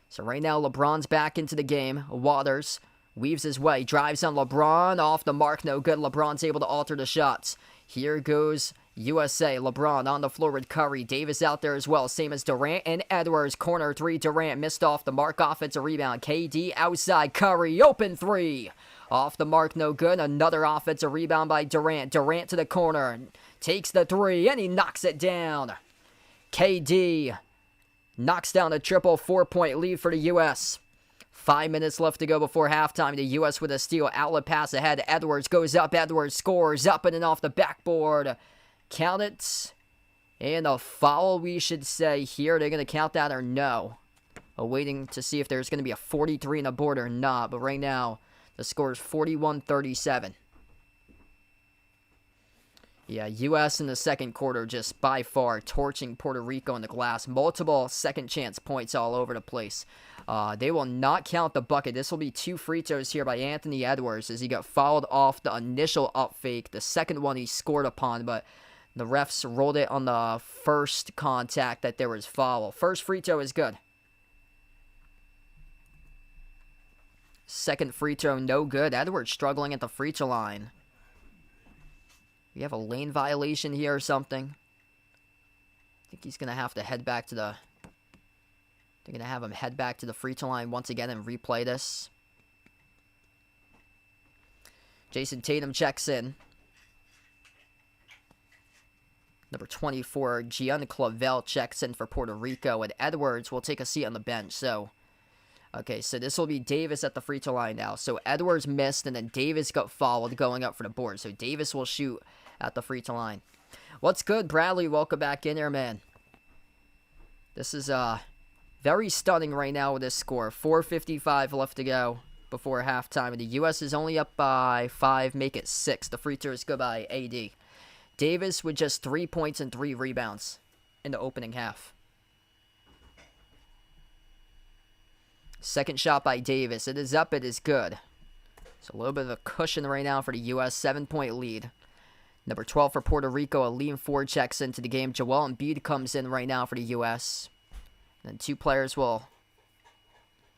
So right now, LeBron's back into the game. Waters weaves his way, drives on LeBron, off the mark, no good. LeBron's able to alter the shots. Here goes USA. LeBron on the floor with Curry. Davis out there as well, same as Durant and Edwards. Corner three, Durant missed off the mark. Offensive rebound. KD outside. Curry, open three. Off the mark, no good. Another offensive rebound by Durant. Durant to the corner. Takes the three, and he knocks it down. KD knocks down a triple, 4-point lead for the U.S. 5 minutes left to go before halftime. The U.S. with a steal. Outlet pass ahead. Edwards goes up. Edwards scores up and off the backboard. Count it. And a foul, we should say here. They're going to count that or no? Waiting to see if there's going to be a 43 on the board or not. But right now, the score is 41-37. Yeah, U.S. in the second quarter just by far torching Puerto Rico in the glass. Multiple second chance points all over the place. They will not count the bucket. This will be 2 free throws here by Anthony Edwards as he got fouled off the initial up fake. The second one he scored upon, but the refs rolled it on the first contact that there was foul. First free throw is good. Second free throw, no good. Edwards struggling at the free throw line. We have a lane violation here or something. I think he's going to have to head back to the... They're going to have him head back to the free throw line once again and replay this. Jason Tatum checks in. Number 24, Gian Clavel checks in for Puerto Rico. And Edwards will take a seat on the bench. So, okay, so this will be Davis at the free throw line now. So Edwards missed and then Davis got fouled going up for the board. So Davis will shoot at the free throw line. What's good, Bradley? Welcome back in here, man. This is very stunning right now with this score. 4:55 left to go before halftime. And the U.S. is only up by 5, make it 6. The free throws go by AD. Davis with just 3 points and 3 rebounds in the opening half. Second shot by Davis. It is up. It is good. So a little bit of a cushion right now for the U.S. 7-point lead. Number 12 for Puerto Rico, Aleem Ford checks into the game. Joel Embiid comes in right now for the U.S. And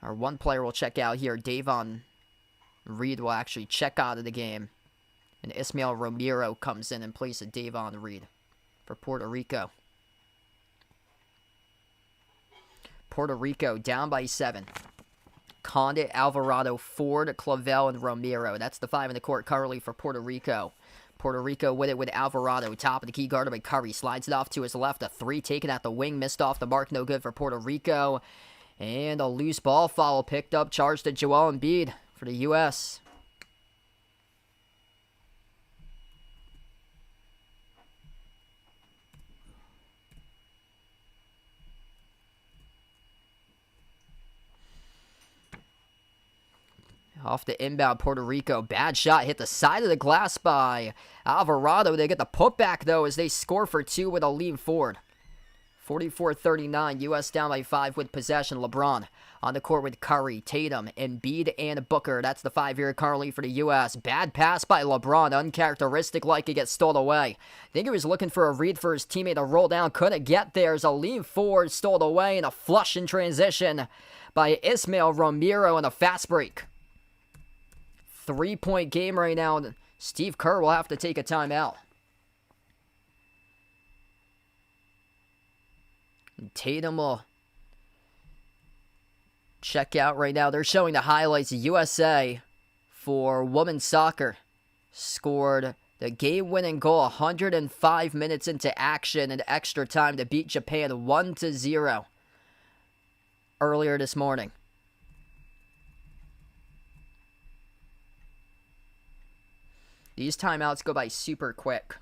one player will check out here. Davon Reed will actually check out of the game. And Ismael Romero comes in place of Davon Reed for Puerto Rico. Puerto Rico down by 7. Condit, Alvarado, Ford, Clavel, and Romero. That's the 5 in the court currently for Puerto Rico. Puerto Rico with it with Alvarado. Top of the key guarded by Curry. Slides it off to his left. A 3 taken at the wing. Missed off the mark. No good for Puerto Rico. And a loose ball foul picked up. Charged to Joel Embiid for the U.S. Off the inbound, Puerto Rico. Bad shot. Hit the side of the glass by Alvarado. They get the putback, though, as they score for 2 with a lean forward. 44-39. U.S. down by 5 with possession. LeBron on the court with Curry, Tatum, Embiid, and Booker. That's the 5 here currently for the U.S. Bad pass by LeBron. Uncharacteristic, like it gets stolen away. I think he was looking for a read for his teammate to roll down. Couldn't get there. As a lean forward, stole away, and a flush in transition by Ismael Romero and a fast break. 3-point game right now. Steve Kerr will have to take a timeout. Tatum will check out right now. They're showing the highlights. USA for women's soccer scored the game-winning goal 105 minutes into action and extra time to beat Japan 1-0 earlier this morning. These timeouts go by super quick.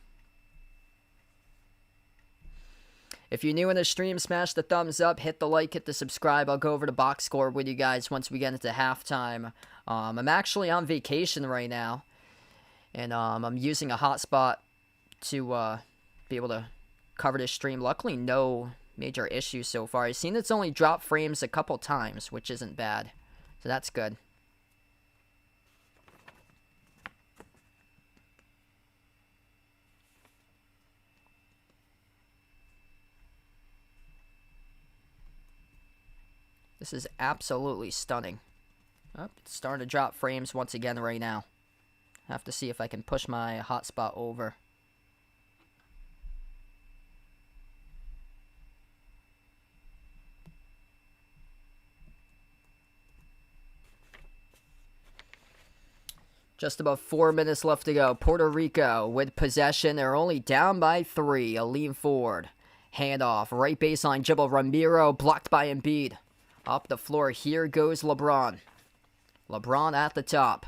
If you're new in the stream, smash the thumbs up, hit the like, hit the subscribe. I'll go over the box score with you guys once we get into halftime. I'm actually on vacation right now, and I'm using a hotspot to be able to cover this stream. Luckily, no major issues so far. I've seen it's only dropped frames a couple times, which isn't bad, so that's good. This is absolutely stunning. Oh, it's starting to drop frames once again right now. Have to see if I can push my hotspot over. Just about 4 minutes left to go. Puerto Rico with possession. They're only down by 3. A lean forward. Handoff. Right baseline. Dribble. Romero blocked by Embiid. Up the floor, here goes LeBron. LeBron at the top.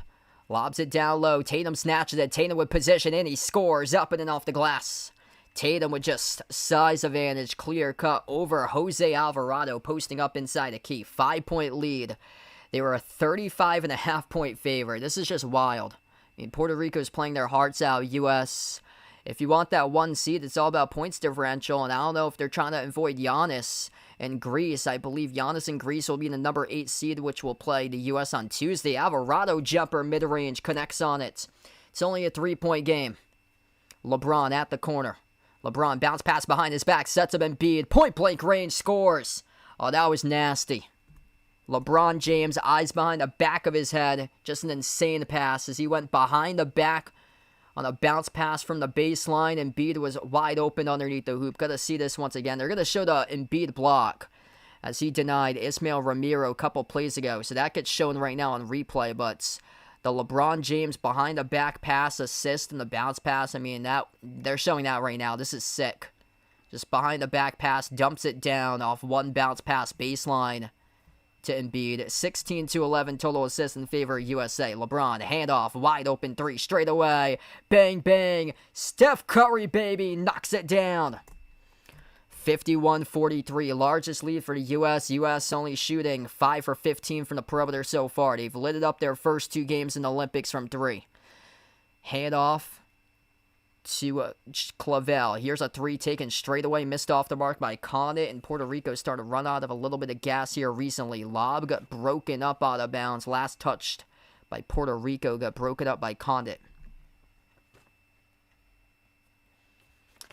Lobs it down low. Tatum snatches it. Tatum with position in. He scores up and in off the glass. Tatum with just size advantage. Clear cut over Jose Alvarado posting up inside the key. 5-point lead. They were a 35.5-point favorite. This is just wild. I mean, Puerto Rico's playing their hearts out. U.S., if you want that 1 seed, it's all about points differential. And I don't know if they're trying to avoid Giannis and Greece. I believe Giannis and Greece will be the number 8 seed, which will play the U.S. on Tuesday. Alvarado jumper mid-range connects on it. It's only a 3-point game. LeBron at the corner. LeBron bounce pass behind his back, sets up Embiid. Point-blank range, scores. Oh, that was nasty. LeBron James, eyes behind the back of his head. Just an insane pass as he went behind the back on a bounce pass from the baseline. Embiid was wide open underneath the hoop. Got to see this once again. They're going to show the Embiid block as he denied Ismael Romero a couple plays ago. So that gets shown right now on replay. But the LeBron James behind the back pass assist and the bounce pass, I mean, that they're showing that right now. This is sick. Just behind the back pass, dumps it down off one bounce pass baseline to Embiid. 16-11 total assists in favor of USA. LeBron, handoff, wide open 3 straight away. Bang, bang. Steph Curry, baby, knocks it down. 51-43, largest lead for the U.S. U.S. only shooting 5 for 15 from the perimeter so far. They've lit it up their first 2 games in the Olympics from 3. Handoff to Clavel. Here's a 3 taken straight away, missed off the mark by Condit, and Puerto Rico started to run out of a little bit of gas here recently. Lob got broken up out of bounds. Last touched by Puerto Rico got broken up by Condit.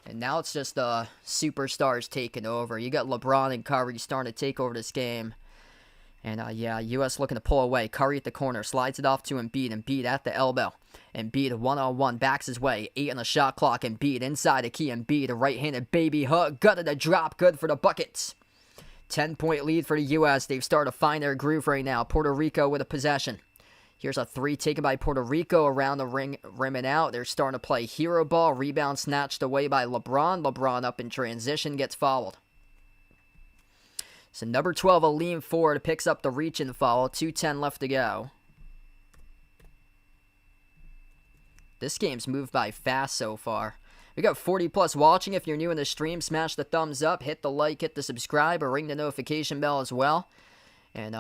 And now it's just the superstars taking over. You got LeBron and Curry starting to take over this game. And, yeah, U.S. looking to pull away. Curry at the corner. Slides it off to Embiid. Embiid at the elbow. Embiid one-on-one. Backs his way. 8 on the shot clock. Embiid inside the key. Embiid a right-handed baby hook. Gutted a drop. Good for the buckets. 10-point lead for the U.S. They've started to find their groove right now. Puerto Rico with a possession. Here's a three taken by Puerto Rico around the rim and out. They're starting to play hero ball. Rebound snatched away by LeBron. LeBron up in transition, gets fouled. So number 12, a lean forward, picks up the reach and foul. 2:10 left to go. This game's moved by fast so far. We got 40 plus watching. If you're new in the stream, smash the thumbs up, hit the like, hit the subscribe, or ring the notification bell as well. And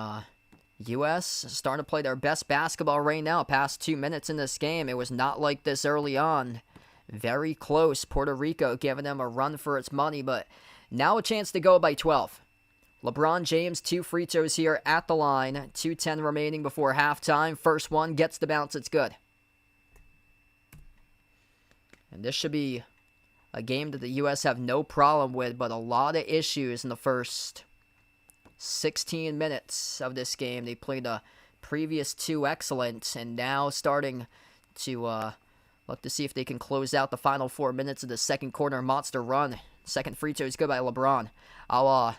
U.S. starting to play their best basketball right now. Past 2 minutes in this game, it was not like this early on. Very close. Puerto Rico giving them a run for its money, but now a chance to go by 12. LeBron James, 2 free throws here at the line. 2:10 remaining before halftime. First one gets the bounce. It's good. And this should be a game that the U.S. have no problem with, but a lot of issues in the first 16 minutes of this game. They played the previous 2 excellent, and now starting to look to see if they can close out the final 4 minutes of the second quarter monster run. Second free throw is good by LeBron. I'll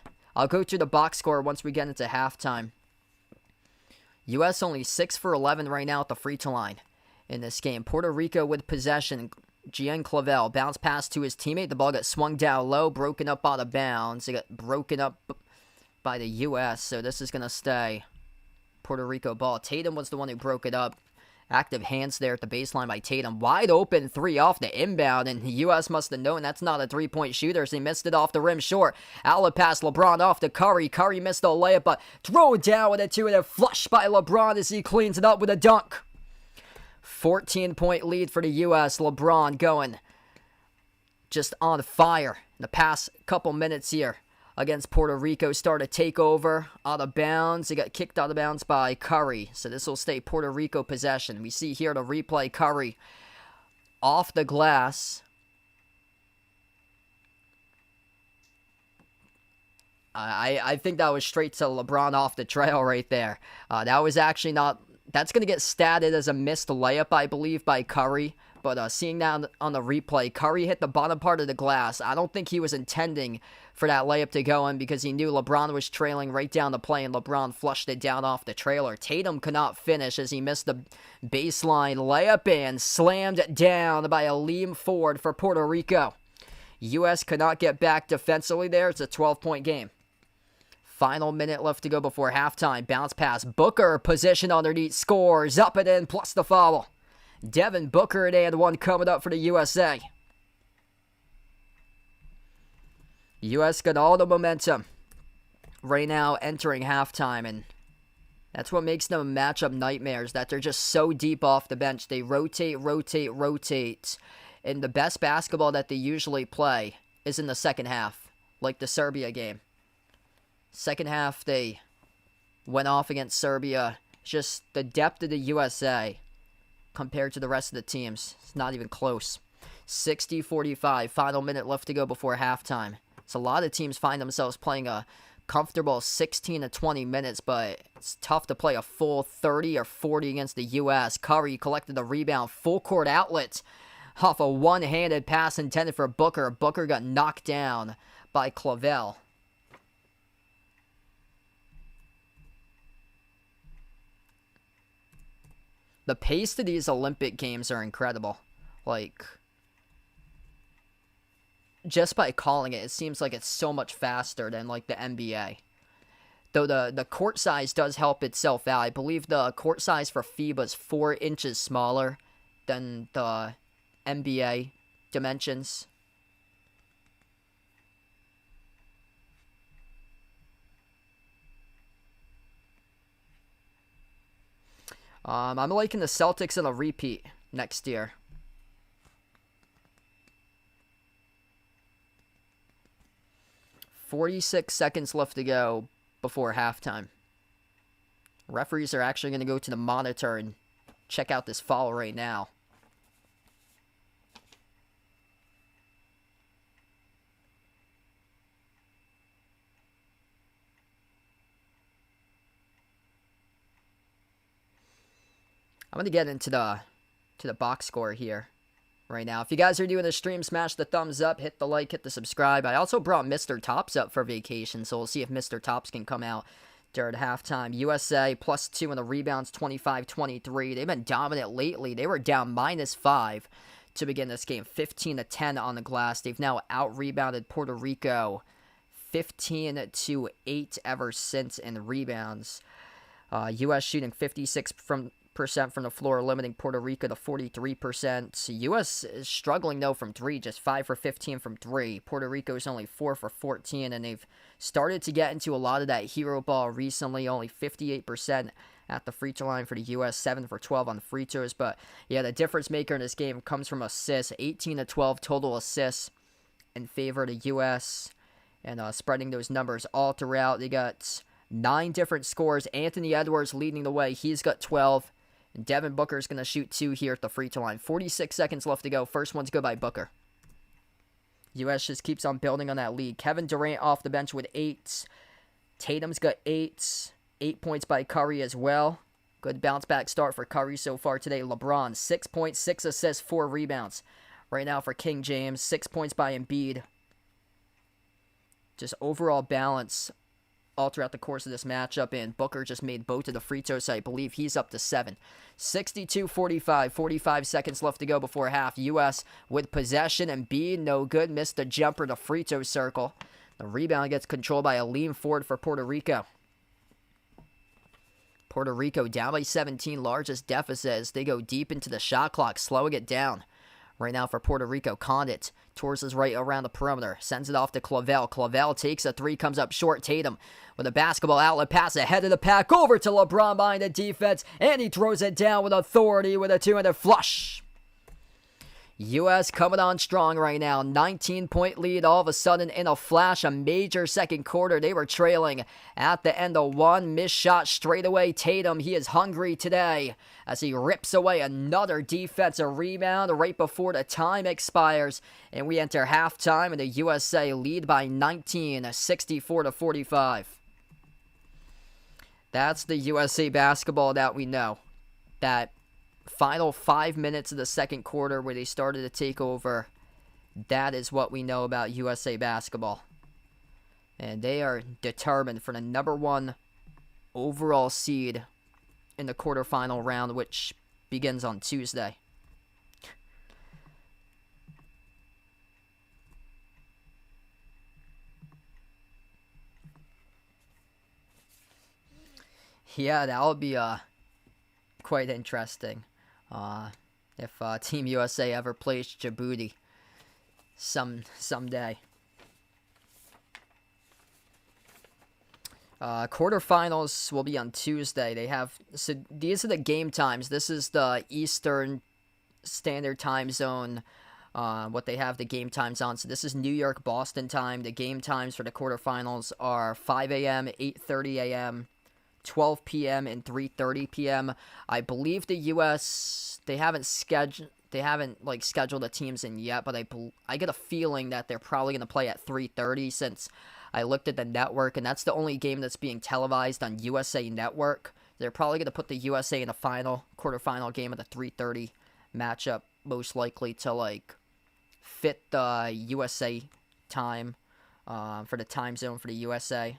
go through the box score once we get into halftime. U.S. only 6 for 11 right now at the free throw line in this game. Puerto Rico with possession. Gian Clavel, bounce pass to his teammate. The ball got swung down low, broken up out of bounds. It got broken up by the U.S., so this is going to stay Puerto Rico ball. Tatum was the one who broke it up. Active hands there at the baseline by Tatum. Wide open 3 off the inbound, and the U.S. must have known that's not a three-point shooter, so he missed it off the rim short. Outlet pass, LeBron off to Curry. Curry missed the layup, but throw it down with a 2, and then flushed by LeBron as he cleans it up with a dunk. 14-point lead for the U.S. LeBron going just on fire in the past couple minutes here against Puerto Rico. Started to take over out of bounds. He got kicked out of bounds by Curry. So this will stay Puerto Rico possession. We see here the replay. Curry off the glass. I think that was straight to LeBron off the trail right there. That was actually not... That's going to get statted as a missed layup, I believe, by Curry. But seeing that on the replay, Curry hit the bottom part of the glass. I don't think he was intending for that layup to go in because he knew LeBron was trailing right down the play, and LeBron flushed it down off the trailer. Tatum could not finish as he missed the baseline layup and slammed down by a lean forward for Puerto Rico. U.S. could not get back defensively there. It's a 12-point game. Final minute left to go before halftime. Bounce pass. Booker, position underneath, scores. Up and in, plus the foul. Devin Booker at and 1 coming up for the USA. U.S. got all the momentum right now entering halftime, and that's what makes them matchup nightmares, that they're just so deep off the bench. They rotate, and the best basketball that they usually play is in the second half, like the Serbia game. Second half, they went off against Serbia. Just the depth of the USA compared to the rest of the teams. It's not even close. 60-45. Final minute left to go before halftime. So a lot of teams find themselves playing a comfortable 16 to 20 minutes, but it's tough to play a full 30 or 40 against the U.S. Curry collected the rebound. Full court outlet off a one-handed pass intended for Booker. Booker got knocked down by Clavel. The pace to these Olympic Games are incredible. Like, just by calling it, it seems like it's so much faster than, like, the NBA. Though the court size does help itself out. I believe the court size for FIBA is 4 inches smaller than the NBA dimensions. I'm liking the Celtics in a repeat next year. "46 seconds left to go before halftime. Referees are actually going to go to the monitor and check out this foul right now. I'm going to get into the box score here right now. If you guys are doing the stream, smash the thumbs up, hit the like, hit the subscribe. I also brought Mr. Tops up for vacation, so we'll see if Mr. Tops can come out during halftime. USA +2 in the rebounds, 25-23. They've been dominant lately. They were down -5 to begin this game, 15-10 on the glass. They've now out-rebounded Puerto Rico 15-8 ever since in rebounds. U.S. shooting 56% from the floor, limiting Puerto Rico to 43%. U.S. is struggling, though, from 3, just 5 for 15 from 3. Puerto Rico is only 4 for 14, and they've started to get into a lot of that hero ball recently, only 58% at the free throw line for the U.S., 7 for 12 on the free throws. But, yeah, the difference maker in this game comes from assists, 18-12 total assists in favor of the U.S., and spreading those numbers all throughout. They got 9 different scores. Anthony Edwards leading the way. He's got 12. And Devin Booker's going to shoot 2 here at the free throw line. 46 seconds left to go. First one to go by Booker. U.S. just keeps on building on that lead. Kevin Durant off the bench with 8. Tatum's got 8. 8 points by Curry as well. Good bounce back start for Curry so far today. LeBron, 6 points, 6 assists, 4 rebounds. Right now for King James, 6 points by Embiid. Just overall balance all throughout the course of this matchup, and Booker just made both of the free throws, so I believe he's up to 7. 62-45, 45 seconds left to go before half. U.S. with possession. Embiid, no good, missed the jumper to free throw circle. The rebound gets controlled by a lean forward for Puerto Rico. Puerto Rico down by 17, largest deficit as they go deep into the shot clock, slowing it down. Right now for Puerto Rico, Condit towards his right around the perimeter. Sends it off to Clavel. Clavel takes a 3, comes up short. Tatum with a basketball outlet pass ahead of the pack over to LeBron behind the defense. And he throws it down with authority with a 2-handed flush. U.S. coming on strong right now. 19-point lead all of a sudden in a flash. A major second quarter. They were trailing at the end of 1. Missed shot straight away. Tatum, he is hungry today as he rips away another defensive rebound right before the time expires. And we enter halftime and the USA lead by 19, 64-45. That's the USA basketball that we know. That final 5 minutes of the second quarter where they started to take over, that is what we know about USA basketball. And they are determined for the number 1 overall seed in the quarterfinal round, which begins on Tuesday. Yeah, that'll be quite interesting. If Team USA ever plays Djibouti someday. Quarterfinals will be on Tuesday. So these are the game times. This is the Eastern Standard Time Zone, what they have the game times on. So this is New York, Boston time. The game times for the quarterfinals are 5 a.m., 8:30 a.m., 12 p.m. and 3:30 p.m. I believe the U.S. they haven't scheduled the teams in yet, but I get a feeling that they're probably going to play at 3:30 since I looked at the network, and that's the only game that's being televised on USA Network. They're probably going to put the USA in a quarterfinal game at the 3:30 matchup, most likely to fit the USA time for the time zone for the USA.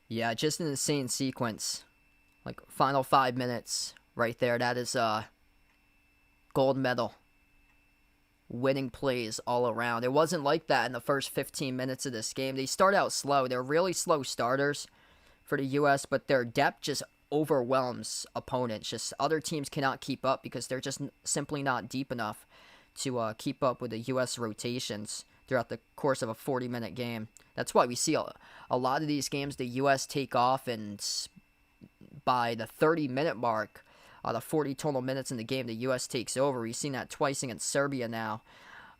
Yeah, just an insane sequence. Final 5 minutes right there. That is gold medal. Winning plays all around. It wasn't like that in the first 15 minutes of this game. They start out slow. They're really slow starters for the U.S., but their depth just overwhelms opponents. Just other teams cannot keep up because they're just simply not deep enough to keep up with the U.S. rotations throughout the course of a 40-minute game. That's why we see a lot of these games the U.S. take off, and by the 30-minute mark, the 40 total minutes in the game, the U.S. takes over. We've seen that twice against Serbia now.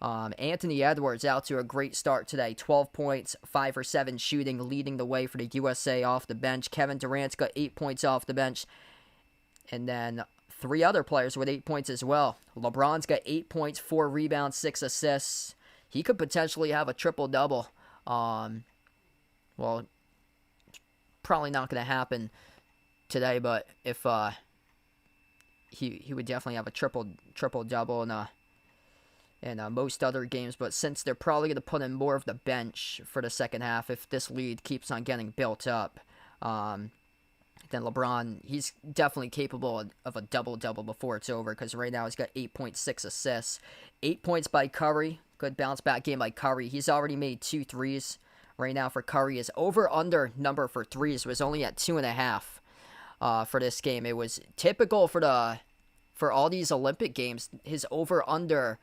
Anthony Edwards out to a great start today. 12 points, 5 for 7 shooting, leading the way for the USA off the bench. Kevin Durant's got 8 points off the bench. And then 3 other players with 8 points as well. LeBron's got 8 points, 4 rebounds, 6 assists. He could potentially have a triple-double well, probably not going to happen today, but if he would definitely have a triple double in most other games. But since they're probably going to put in more of the bench for the second half, if this lead keeps on getting built up, then LeBron, he's definitely capable of a double-double before it's over, because right now he's got 8.6 assists. 8 points by Curry. Good bounce-back game by Curry. He's already made 2 threes. Right now for Curry, his over-under number for threes was only at 2.5 for this game. It was typical for all these Olympic games. His over-under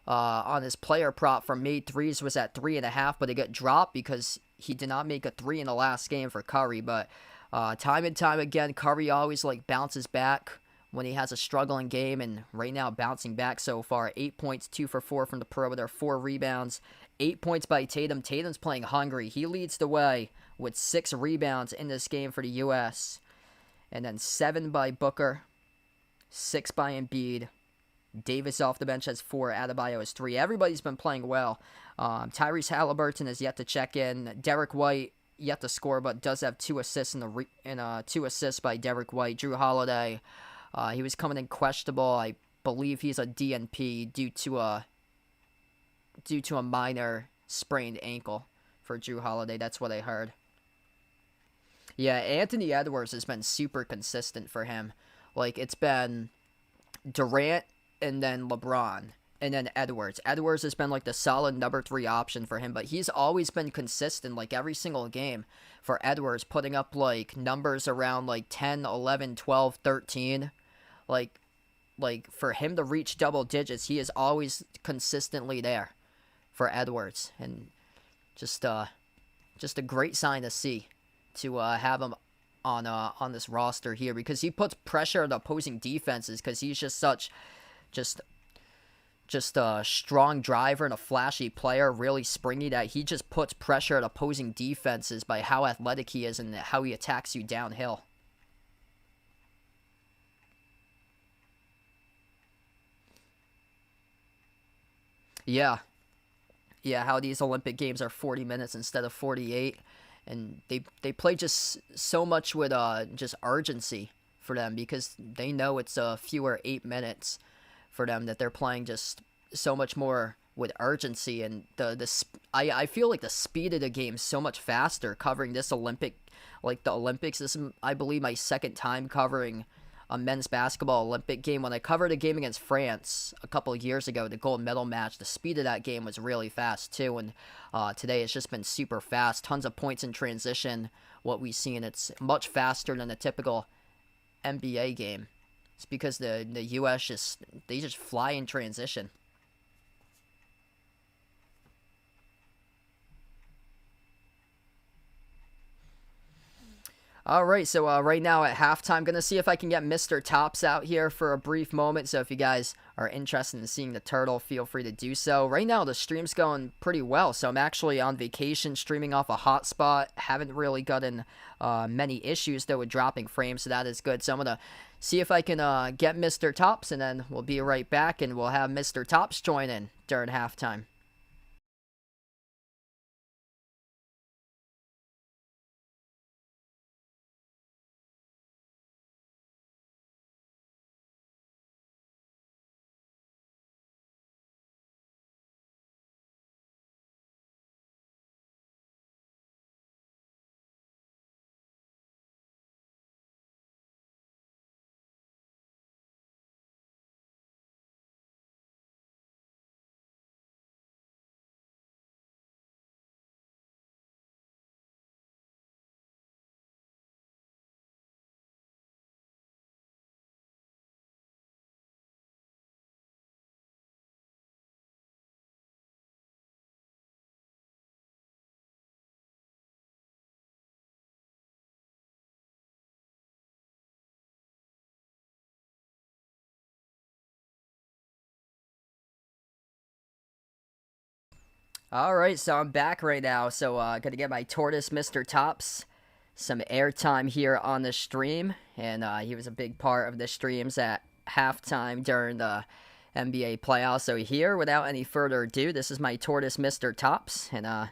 on his player prop for made threes was at 3.5, but it got dropped because he did not make a 3 in the last game for Curry. But time and time again, Curry always bounces back when he has a struggling game, and right now bouncing back so far. 8 points, 2 for 4 from the perimeter, 4 rebounds, 8 points by Tatum. Tatum's playing hungry. He leads the way with 6 rebounds in this game for the U.S. And then 7 by Booker, 6 by Embiid. Davis off the bench has 4. Adebayo has 3. Everybody's been playing well. Tyrese Halliburton has yet to check in. Derek White yet to score, but does have 2 assists in 2 assists by Derek White. Drew Holiday, he was coming in questionable. I believe he's a DNP due to a minor sprained ankle for Drew Holiday. That's what I heard. Yeah, Anthony Edwards has been super consistent for him. It's been Durant and then LeBron and then Edwards. Edwards has been the solid number 3 option for him, but he's always been consistent every single game for Edwards, putting up numbers around 10, 11, 12, 13. For him to reach double digits, he is always consistently there for Edwards, and just a great sign to see to have him on this roster here, because he puts pressure on the opposing defenses, because he's just such a strong driver and a flashy player, really springy, that he just puts pressure at opposing defenses by how athletic he is and how he attacks you downhill. Yeah, how these Olympic Games are 40 minutes instead of 48, and they play just so much with just urgency for them, because they know it's fewer 8 minutes for them, that they're playing just so much more with urgency, and I feel the speed of the game is so much faster covering this Olympic, the Olympics. This is, I believe, my second time covering a men's basketball Olympic game. When I covered a game against France a couple of years ago, the gold medal match, the speed of that game was really fast too, and today it's just been super fast. Tons of points in transition, what we've seen. It's much faster than a typical NBA game. It's because the U.S. just fly in transition. All right, so right now at halftime, going to see if I can get Mr. Tops out here for a brief moment. So if you guys are interested in seeing the turtle, feel free to do so. Right now, the stream's going pretty well. So I'm actually on vacation, streaming off a hotspot. Haven't really gotten many issues, though, with dropping frames, so that is good. So I'm going to see if I can get Mr. Tops, and then we'll be right back, and we'll have Mr. Tops join in during halftime. All right, so I'm back right now. So gonna get my tortoise, Mr. Tops, some airtime here on the stream, and he was a big part of the streams at halftime during the NBA playoffs. So here, without any further ado, this is my tortoise, Mr. Tops, and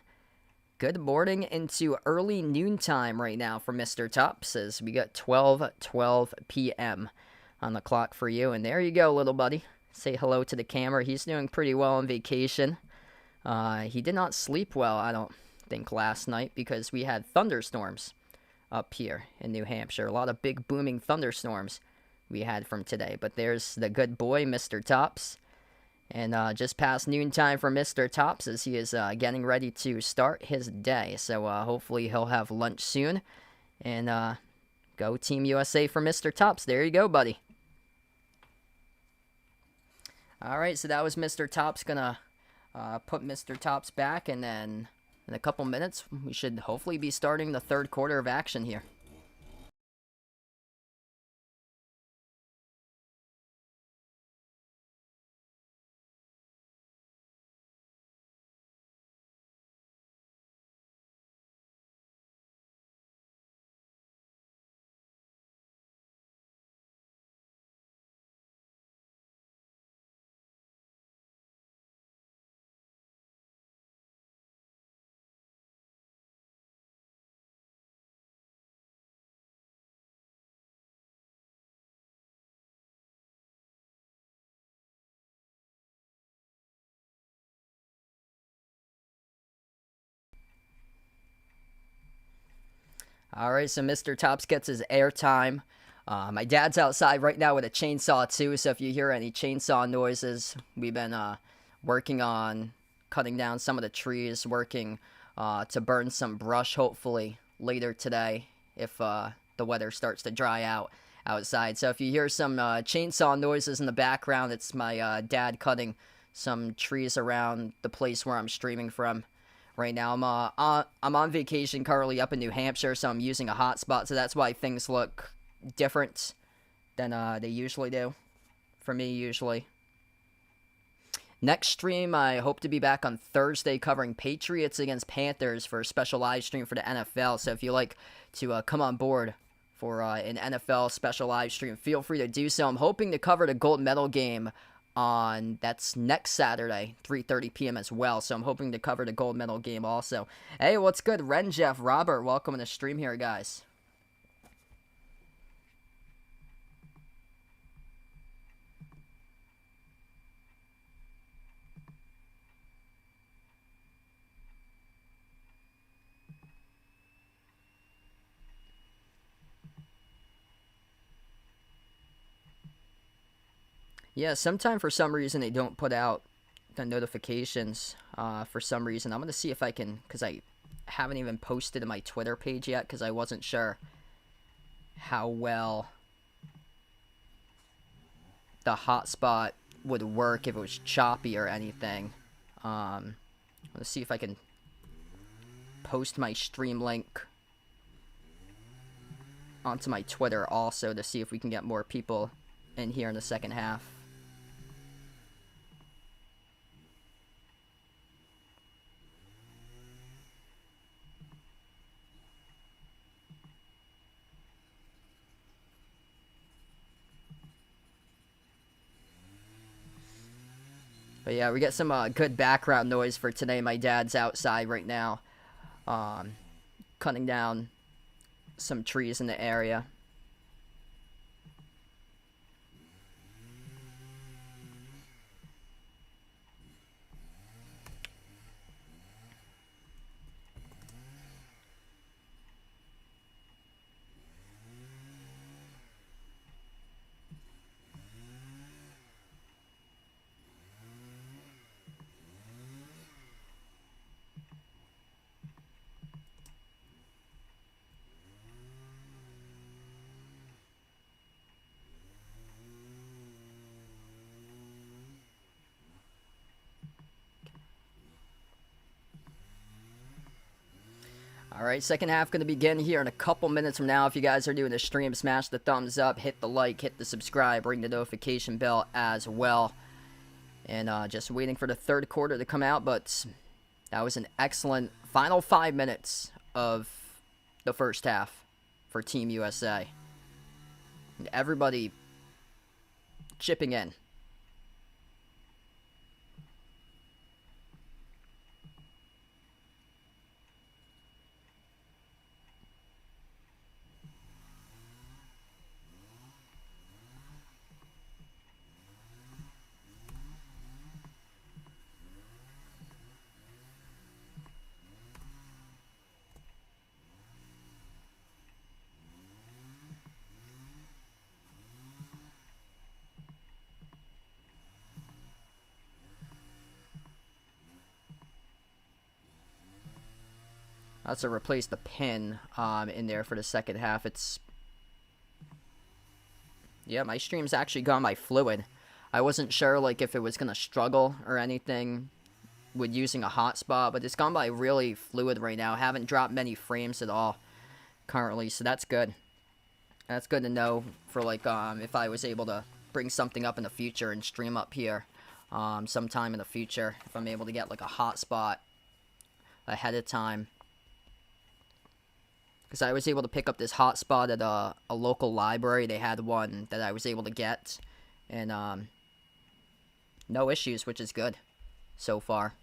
Good morning into early noontime right now for Mr. Tops as we got 12:12 p.m. on the clock for you. And there you go, little buddy. Say hello to the camera. He's doing pretty well on vacation. He did not sleep well, I don't think, last night because we had thunderstorms up here in New Hampshire. A lot of big booming thunderstorms we had from today. But there's the good boy, Mr. Tops. And just past noontime for Mr. Tops as he is getting ready to start his day. So hopefully he'll have lunch soon. And go Team USA for Mr. Tops. There you go, buddy. All right, so that was Mr. Tops. Gonna put Mr. Tops back. And then in a couple minutes, we should hopefully be starting the third quarter of action here. All right, so Mr. Tops gets his airtime. My dad's outside right now with a chainsaw too, so if you hear any chainsaw noises, we've been working on cutting down some of the trees, working to burn some brush hopefully later today if the weather starts to dry out outside. So if you hear some chainsaw noises in the background, it's my dad cutting some trees around the place where I'm streaming from. Right now, I'm on vacation currently up in New Hampshire, so I'm using a hotspot, so that's why things look different than they usually do, for me usually. Next stream, I hope to be back on Thursday covering Patriots against Panthers for a special live stream for the NFL, so if you like to come on board for an NFL special live stream, feel free to do so. I'm hoping to cover the gold medal game that's next Saturday, 3:30 p.m. as well. So I'm hoping to cover the gold medal game also. Hey, what's good? Ren, Jeff, Robert, welcome to the stream here, guys. Yeah, sometime for some reason they don't put out the notifications for some reason. I'm going to see if I can, because I haven't even posted to my Twitter page yet because I wasn't sure how well the hotspot would work if it was choppy or anything. Let's see if I can post my stream link onto my Twitter also to see if we can get more people in here in the second half. But yeah, we get some good background noise for today. My dad's outside right now, cutting down some trees in the area. Alright, second half going to begin here in a couple minutes from now. If you guys are doing the stream, smash the thumbs up, hit the like, hit the subscribe, ring the notification bell as well. And just waiting for the third quarter to come out, but that was an excellent final 5 minutes of the first half for Team USA. And everybody chipping in. That's to replace the pin in there for the second half. Yeah, my stream's actually gone by fluid. I wasn't sure like if it was gonna struggle or anything with using a hotspot, but it's gone by really fluid right now. Haven't dropped many frames at all currently, so that's good. That's good to know for like if I was able to bring something up in the future and stream up here sometime in the future, if I'm able to get like a hotspot ahead of time. Because I was able to pick up this hotspot at a local library. They had one that I was able to get, and no issues, which is good so far.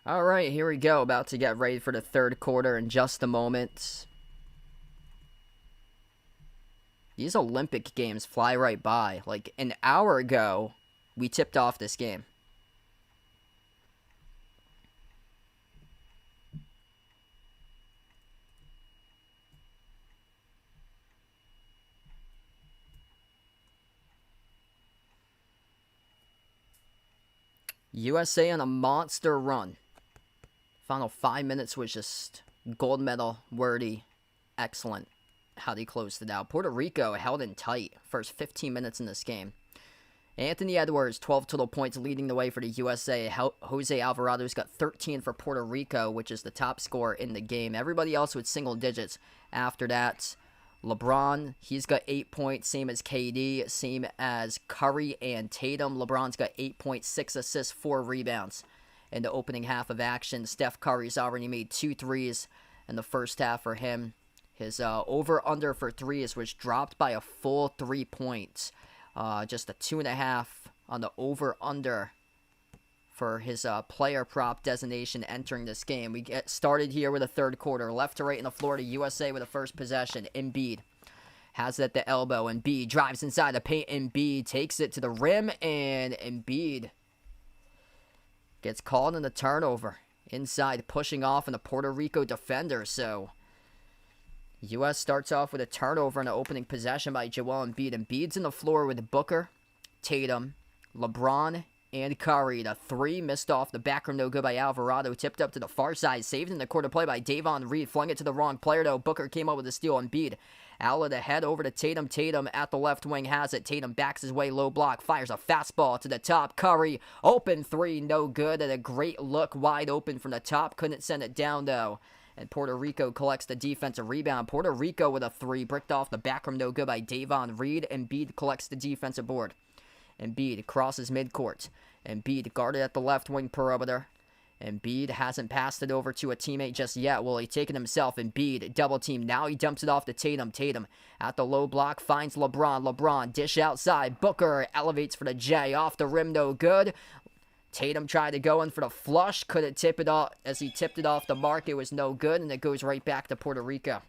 Alright, here we go. About to get ready for the third quarter in just a moment. These Olympic games fly right by. Like, an hour ago, we tipped off this game. USA on a monster run. Final 5 minutes was just gold medal worthy. Excellent how they closed it out. Puerto Rico held in tight first 15 minutes in this game. Anthony Edwards, 12 total points, leading the way for the USA. Jose Alvarado's got 13 for Puerto Rico, which is the top scorer in the game. Everybody else with single digits. After that, LeBron, he's got 8 points, same as KD, same as Curry and Tatum. LeBron's got 8.6 assists, 4 rebounds in the opening half of action. Steph Curry's already made 2 threes in the first half for him. His over-under for threes was dropped by a full 3 points. Just a 2.5 on the over-under for his player prop designation entering this game. We get started here with a third quarter. Left to right in the floor to USA with the first possession. Embiid has it at the elbow. Embiid drives inside the paint. Embiid takes it to the rim, and Embiid gets called in the turnover. Inside, pushing off in the Puerto Rico defender. So, U.S. starts off with a turnover in the opening possession by Joel Embiid. Embiid's in the floor with Booker, Tatum, LeBron, and Curry. The three missed off the back rim, no good by Alvarado. Tipped up to the far side, saved in the quarter play by Davon Reed. Flung it to the wrong player, though. Booker came up with a steal. Embiid out of the head over to Tatum. Tatum at the left wing has it. Tatum backs his way, low block, fires a fastball to the top. Curry, open three, no good. And a great look, wide open from the top. Couldn't send it down, though. And Puerto Rico collects the defensive rebound. Puerto Rico with a three, bricked off the back rim, no good by Davon Reed. Embiid collects the defensive board. Embiid crosses midcourt. Embiid guarded at the left wing perimeter. Embiid hasn't passed it over to a teammate just yet. Will he take it himself? Embiid double team. Now he dumps it off to Tatum. Tatum at the low block finds LeBron. LeBron dish outside. Booker elevates for the J. Off the rim, no good. Tatum tried to go in for the flush. Couldn't tip it off. As he tipped it off the mark, it was no good, and it goes right back to Puerto Rico.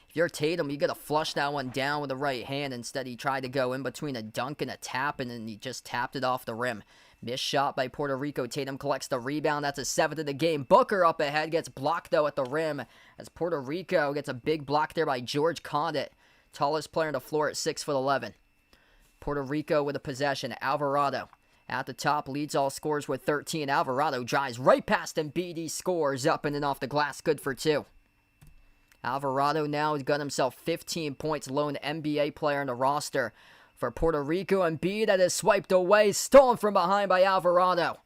If you're Tatum, you got to flush that one down with the right hand. Instead, he tried to go in between a dunk and a tap, and then he just tapped it off the rim. Missed shot by Puerto Rico. Tatum collects the rebound. That's his 7th of the game. Booker up ahead. Gets blocked, though, at the rim. As Puerto Rico gets a big block there by George Condit. Tallest player on the floor at 6'11". Puerto Rico with a possession. Alvarado at the top, leads all scorers with 13. Alvarado drives right past Embiid. He scores up and then off the glass. Good for 2. Alvarado now has got himself 15 points. Lone NBA player on the roster for Puerto Rico. Embiid that is swiped away. Stolen from behind by Alvarado.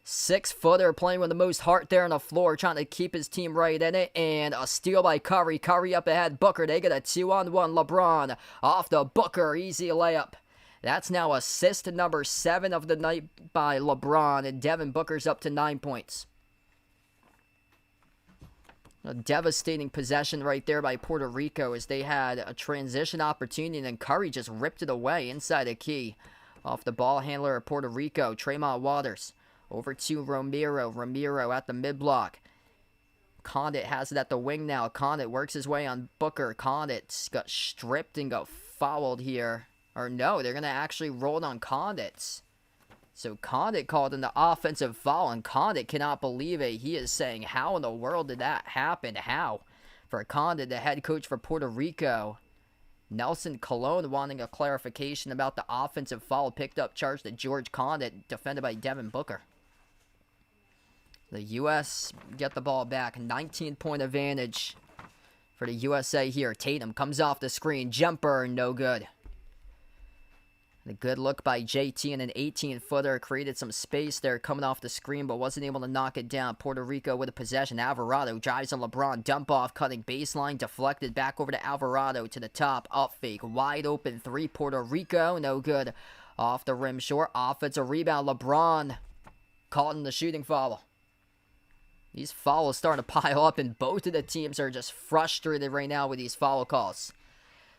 6-footer playing with the most heart there on the floor. Trying to keep his team right in it. And a steal by Curry. Curry up ahead. Booker. They get a 2-on-1. LeBron off the Booker. Easy layup. That's now assist number 7 of the night by LeBron. And Devin Booker's up to 9 points. A devastating possession right there by Puerto Rico as they had a transition opportunity and then Curry just ripped it away inside the key off the ball handler of Puerto Rico, Tremont Waters. Over to Romero. Romero at the mid-block. Condit has it at the wing now. Condit works his way on Booker. Condit got stripped and got fouled here. Or no, they're going to actually roll it on Condit. So Condit called in the offensive foul, and Condit cannot believe it. He is saying, how in the world did that happen? How? For Condit, the head coach for Puerto Rico. Nelson Colon wanting a clarification about the offensive foul. Picked up charge to George Condit, defended by Devin Booker. The U.S. get the ball back. 19-point advantage for the USA here. Tatum comes off the screen. Jumper, no good. A good look by JT, and an 18-footer created some space there coming off the screen, but wasn't able to knock it down. Puerto Rico with a possession. Alvarado drives on LeBron. Dump off, cutting baseline. Deflected back over to Alvarado to the top. Up fake. Wide open three. Puerto Rico, no good. Off the rim short. Offensive rebound. LeBron caught in the shooting foul. These fouls starting to pile up, and both of the teams are just frustrated right now with these foul calls.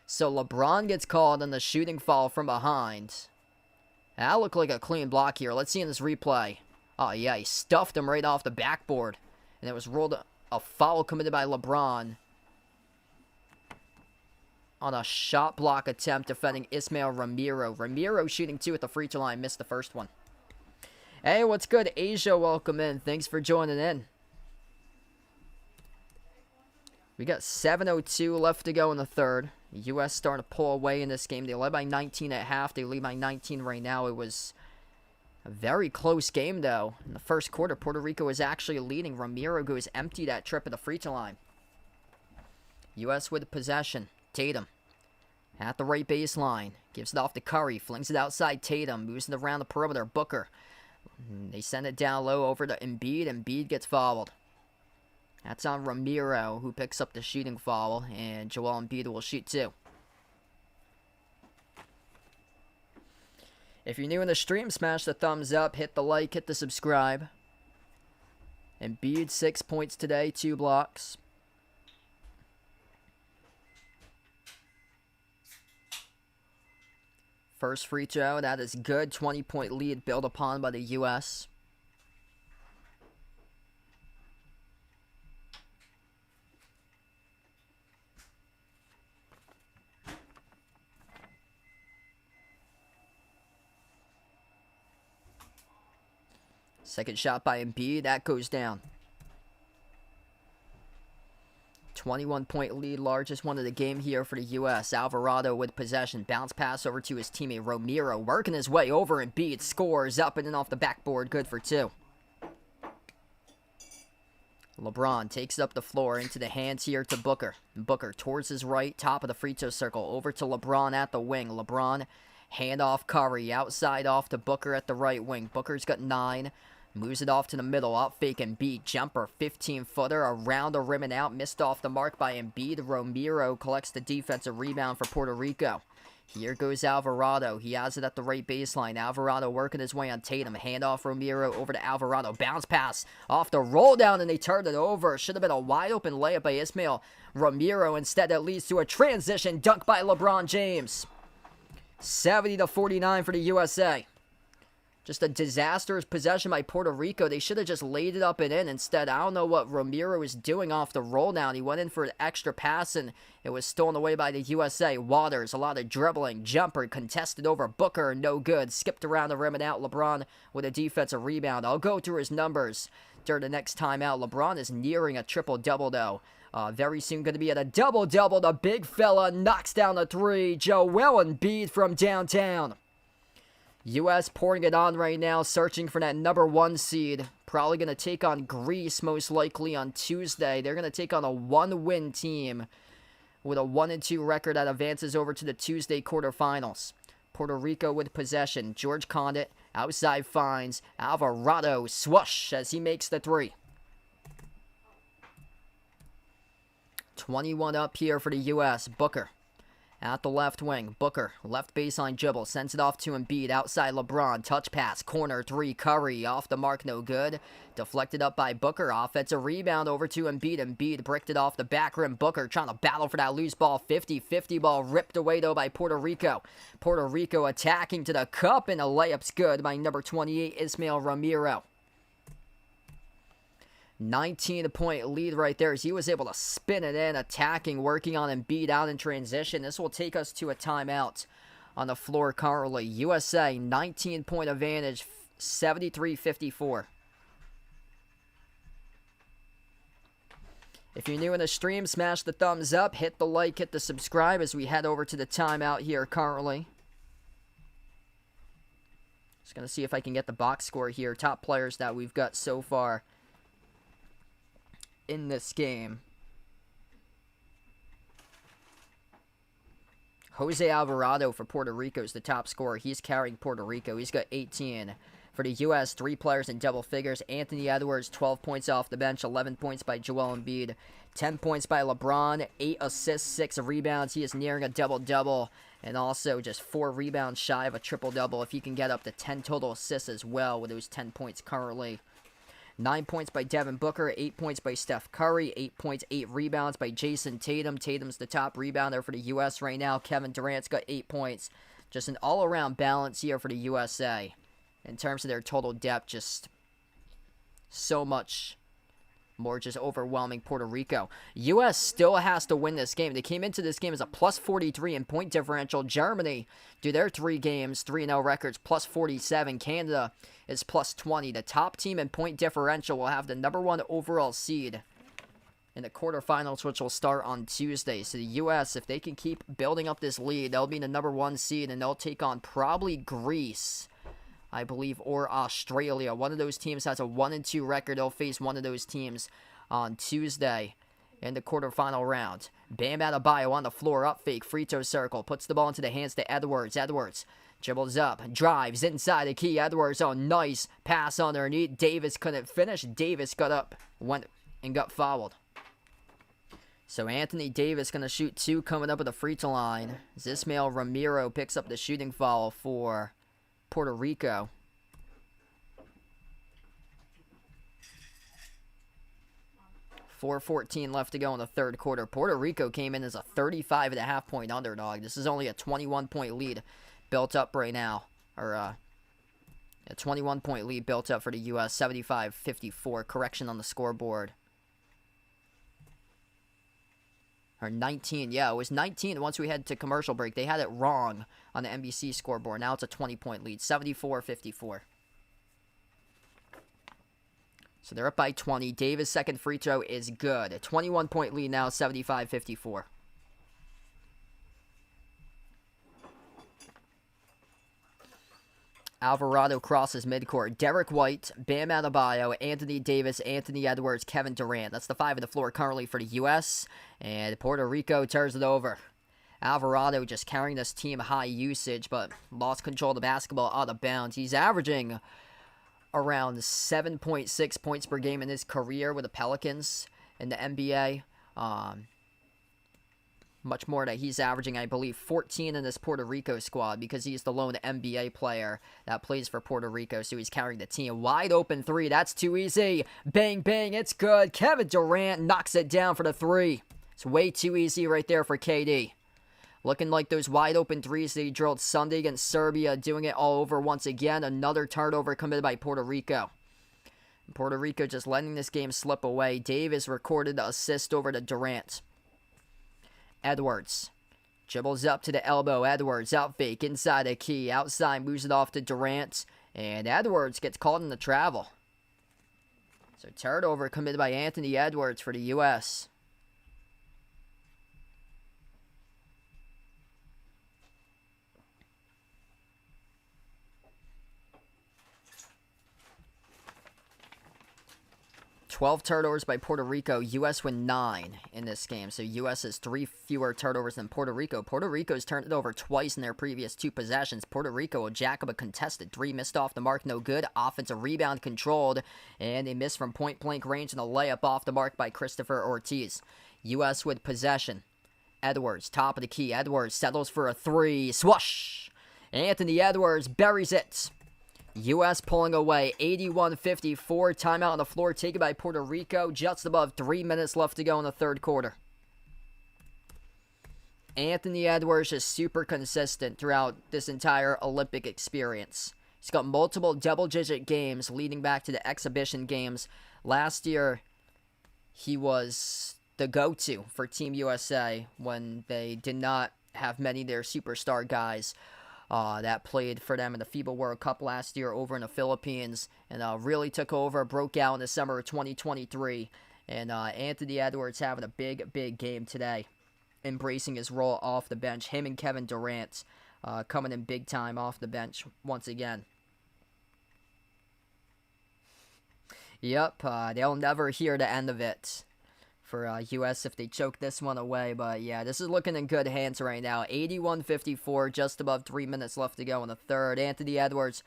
So LeBron gets called on the shooting foul from behind. That looked like a clean block here. Let's see in this replay. Oh, yeah, he stuffed him right off the backboard. And it was ruled a foul committed by LeBron on a shot block attempt defending Ismael Ramiro. Ramiro shooting two at the free throw line. Missed the first one. Hey, what's good? Asia, welcome in. Thanks for joining in. We got 7:02 left to go in the third. The U.S. starting to pull away in this game. They led by 19 at half. They lead by 19 right now. It was a very close game, though. In the first quarter, Puerto Rico is actually leading. Ramiro goes empty that trip at the free throw line. U.S. with possession. Tatum at the right baseline. Gives it off to Curry. Flings it outside Tatum. Moves it around the perimeter. Booker. They send it down low over to Embiid. Embiid gets fouled. That's on Ramiro, who picks up the shooting foul, and Joel Embiid will shoot two. If you're new in the stream, smash the thumbs up, hit the like, hit the subscribe. Embiid, 6 points today, 2 blocks. First free throw, that is good. 20-point lead built upon by the U.S. Second shot by Embiid, that goes down. 21-point lead, largest one of the game here for the U.S. Alvarado with possession. Bounce pass over to his teammate Ramiro, working his way over. Embiid scores up and in off the backboard, good for two. LeBron takes up the floor into the hands here to Booker. Booker towards his right, top of the free throw circle, over to LeBron at the wing. LeBron, hand off Curry, outside off to Booker at the right wing. Booker's got 9. Moves it off to the middle, out fake Embiid, jumper, 15-footer, around the rim and out, missed off the mark by Embiid. Ramiro collects the defensive rebound for Puerto Rico. Here goes Alvarado, he has it at the right baseline. Alvarado working his way on Tatum, hand off Ramiro over to Alvarado, bounce pass, off the roll down, and they turned it over. Should have been a wide open layup by Ismael Ramiro, instead that leads to a transition dunk by LeBron James. 70-49 for the USA. Just a disastrous possession by Puerto Rico. They should have just laid it up and in. Instead, I don't know what Ramiro was doing off the roll down. He went in for an extra pass, and it was stolen away by the USA. Waters, a lot of dribbling. Jumper, contested over Booker, no good. Skipped around the rim and out. LeBron with a defensive rebound. I'll go through his numbers during the next timeout. LeBron is nearing a triple-double, though. Very soon going to be at a double-double. The big fella knocks down a three. Joel Embiid from downtown. U.S. pouring it on right now, searching for that number 1 seed. Probably going to take on Greece most likely on Tuesday. They're going to take on a 1-win team with a 1-2 record that advances over to the Tuesday quarterfinals. Puerto Rico with possession. George Condit outside finds Alvarado, swoosh as he makes the three. 21 up here for the U.S. Booker. At the left wing, Booker, left baseline dribble, sends it off to Embiid, outside LeBron, touch pass, corner 3, Curry, off the mark, no good. Deflected up by Booker, offensive rebound over to Embiid. Embiid bricked it off the back rim. Booker trying to battle for that loose ball, 50-50 ball, ripped away though by Puerto Rico. Puerto Rico attacking to the cup, and a layup's good by number 28, Ismael Ramiro. 19-point lead right there as he was able to spin it in, attacking, working on Embiid out in transition. This will take us to a timeout on the floor currently. USA, 19-point advantage, 73-54. If you're new in the stream, smash the thumbs up, hit the like, hit the subscribe as we head over to the timeout here currently. Just going to see if I can get the box score here. Top players that we've got so far in this game. Jose Alvarado for Puerto Rico is the top scorer. He's carrying Puerto Rico. He's got 18. For the U.S., 3 players in double figures. Anthony Edwards, 12 points off the bench, 11 points by Joel Embiid, 10 points by LeBron, 8 assists, 6 rebounds. He is nearing a double-double, and also just 4 rebounds shy of a triple-double if he can get up to 10 total assists as well with those 10 points currently. 9 points by Devin Booker, 8 points by Steph Curry, 8 points, 8 rebounds by Jason Tatum. Tatum's the top rebounder for the U.S. right now. Kevin Durant's got 8 points. Just an all-around balance here for the USA. In terms of their total depth, just so much more just overwhelming Puerto Rico. U.S. still has to win this game. They came into this game as a plus 43 in point differential. Germany do their 3 games, 3-0 records, plus 47. Canada is plus 20. The top team in point differential will have the number 1 overall seed in the quarterfinals, which will start on Tuesday. So the U.S., if they can keep building up this lead, they'll be the number 1 seed, and they'll take on probably Greece, I believe, or Australia. One of those teams has a 1-2 record. They'll face one of those teams on Tuesday in the quarterfinal round. Bam Adebayo on the floor, up fake, free throw circle, puts the ball into the hands to Edwards. Edwards dribbles up, drives inside the key. Edwards, oh, nice pass underneath. Davis couldn't finish. Davis got up, went and got fouled. So Anthony Davis going to shoot 2 coming up at the free throw line. Ismael Ramiro picks up the shooting foul for Puerto Rico. .414 left to go in the third quarter. Puerto Rico came in as a 35.5-point underdog. This is only a 21-point lead built up right now. Or a 21-point lead built up for the U.S. 75-54. Correction on the scoreboard. Or 19. Yeah, it was 19 once we head to commercial break. They had it wrong on the NBC scoreboard. Now it's a 20-point lead. 74-54. So they're up by 20. Davis' second free throw is good. A 21-point lead now, 75-54. Alvarado crosses midcourt. Derek White, Bam Adebayo, Anthony Davis, Anthony Edwards, Kevin Durant. That's the 5 on the floor currently for the U.S. And Puerto Rico turns it over. Alvarado just carrying this team high usage, but lost control of the basketball out of bounds. He's averaging around 7.6 points per game in his career with the Pelicans in the NBA. Much more that he's averaging, I believe, 14 in this Puerto Rico squad because he's the lone NBA player that plays for Puerto Rico, so he's carrying the team. Wide open 3, that's too easy. Bang, bang, it's good. Kevin Durant knocks it down for the 3. It's way too easy right there for KD. Looking like those wide open 3s that he drilled Sunday against Serbia, doing it all over once again. Another turnover committed by Puerto Rico. Puerto Rico just letting this game slip away. Davis recorded the assist over to Durant. Edwards dribbles up to the elbow. Edwards out fake inside the key. Outside moves it off to Durant. And Edwards gets called in the travel. So turnover committed by Anthony Edwards for the U.S. 12 turnovers by Puerto Rico. U.S. win 9 in this game. So U.S. has 3 fewer turnovers than Puerto Rico. Puerto Rico's turned it over twice in their previous 2 possessions. Puerto Rico, a jack of a contested 3, missed off the mark, no good. Offensive rebound controlled, and they missed from point-blank range and a layup off the mark by Christopher Ortiz. U.S. with possession. Edwards, top of the key. Edwards settles for a 3. Swoosh! Anthony Edwards buries it. U.S. pulling away, 81-54. Timeout on the floor taken by Puerto Rico. Just above 3 minutes left to go in the third quarter. Anthony Edwards is super consistent throughout this entire Olympic experience. He's got multiple double-digit games leading back to the exhibition games. Last year, he was the go-to for Team USA when they did not have many of their superstar guys that played for them in the FIBA World Cup last year over in the Philippines, and really took over, broke out in the summer of 2023. And Anthony Edwards having a big game today, embracing his role off the bench. Him and Kevin Durant coming in big time off the bench once again. Yep, they'll never hear the end of it for U.S. if they choke this one away. But yeah, this is looking in good hands right now. 81-54, just above 3 minutes left to go in the third. Anthony Edwards,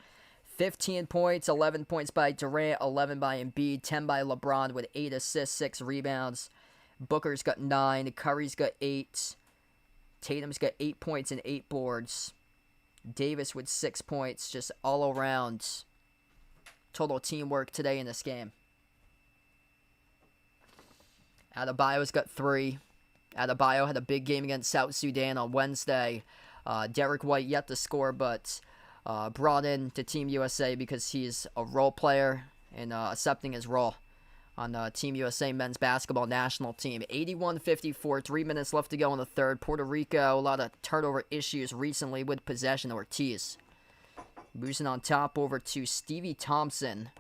15 points, 11 points by Durant, 11 by Embiid, 10 by LeBron with 8 assists, 6 rebounds. Booker's got 9, Curry's got 8, Tatum's got 8 points and 8 boards. Davis with 6 points, just all around total teamwork today in this game. Adebayo's got 3. Adebayo had a big game against South Sudan on Wednesday. Derek White yet to score, but brought in to Team USA because he's a role player and accepting his role on the Team USA men's basketball national team. 81-54, 3 minutes left to go in the third. Puerto Rico, a lot of turnover issues recently with possession. Ortiz boosting on top over to Stevie Thompson.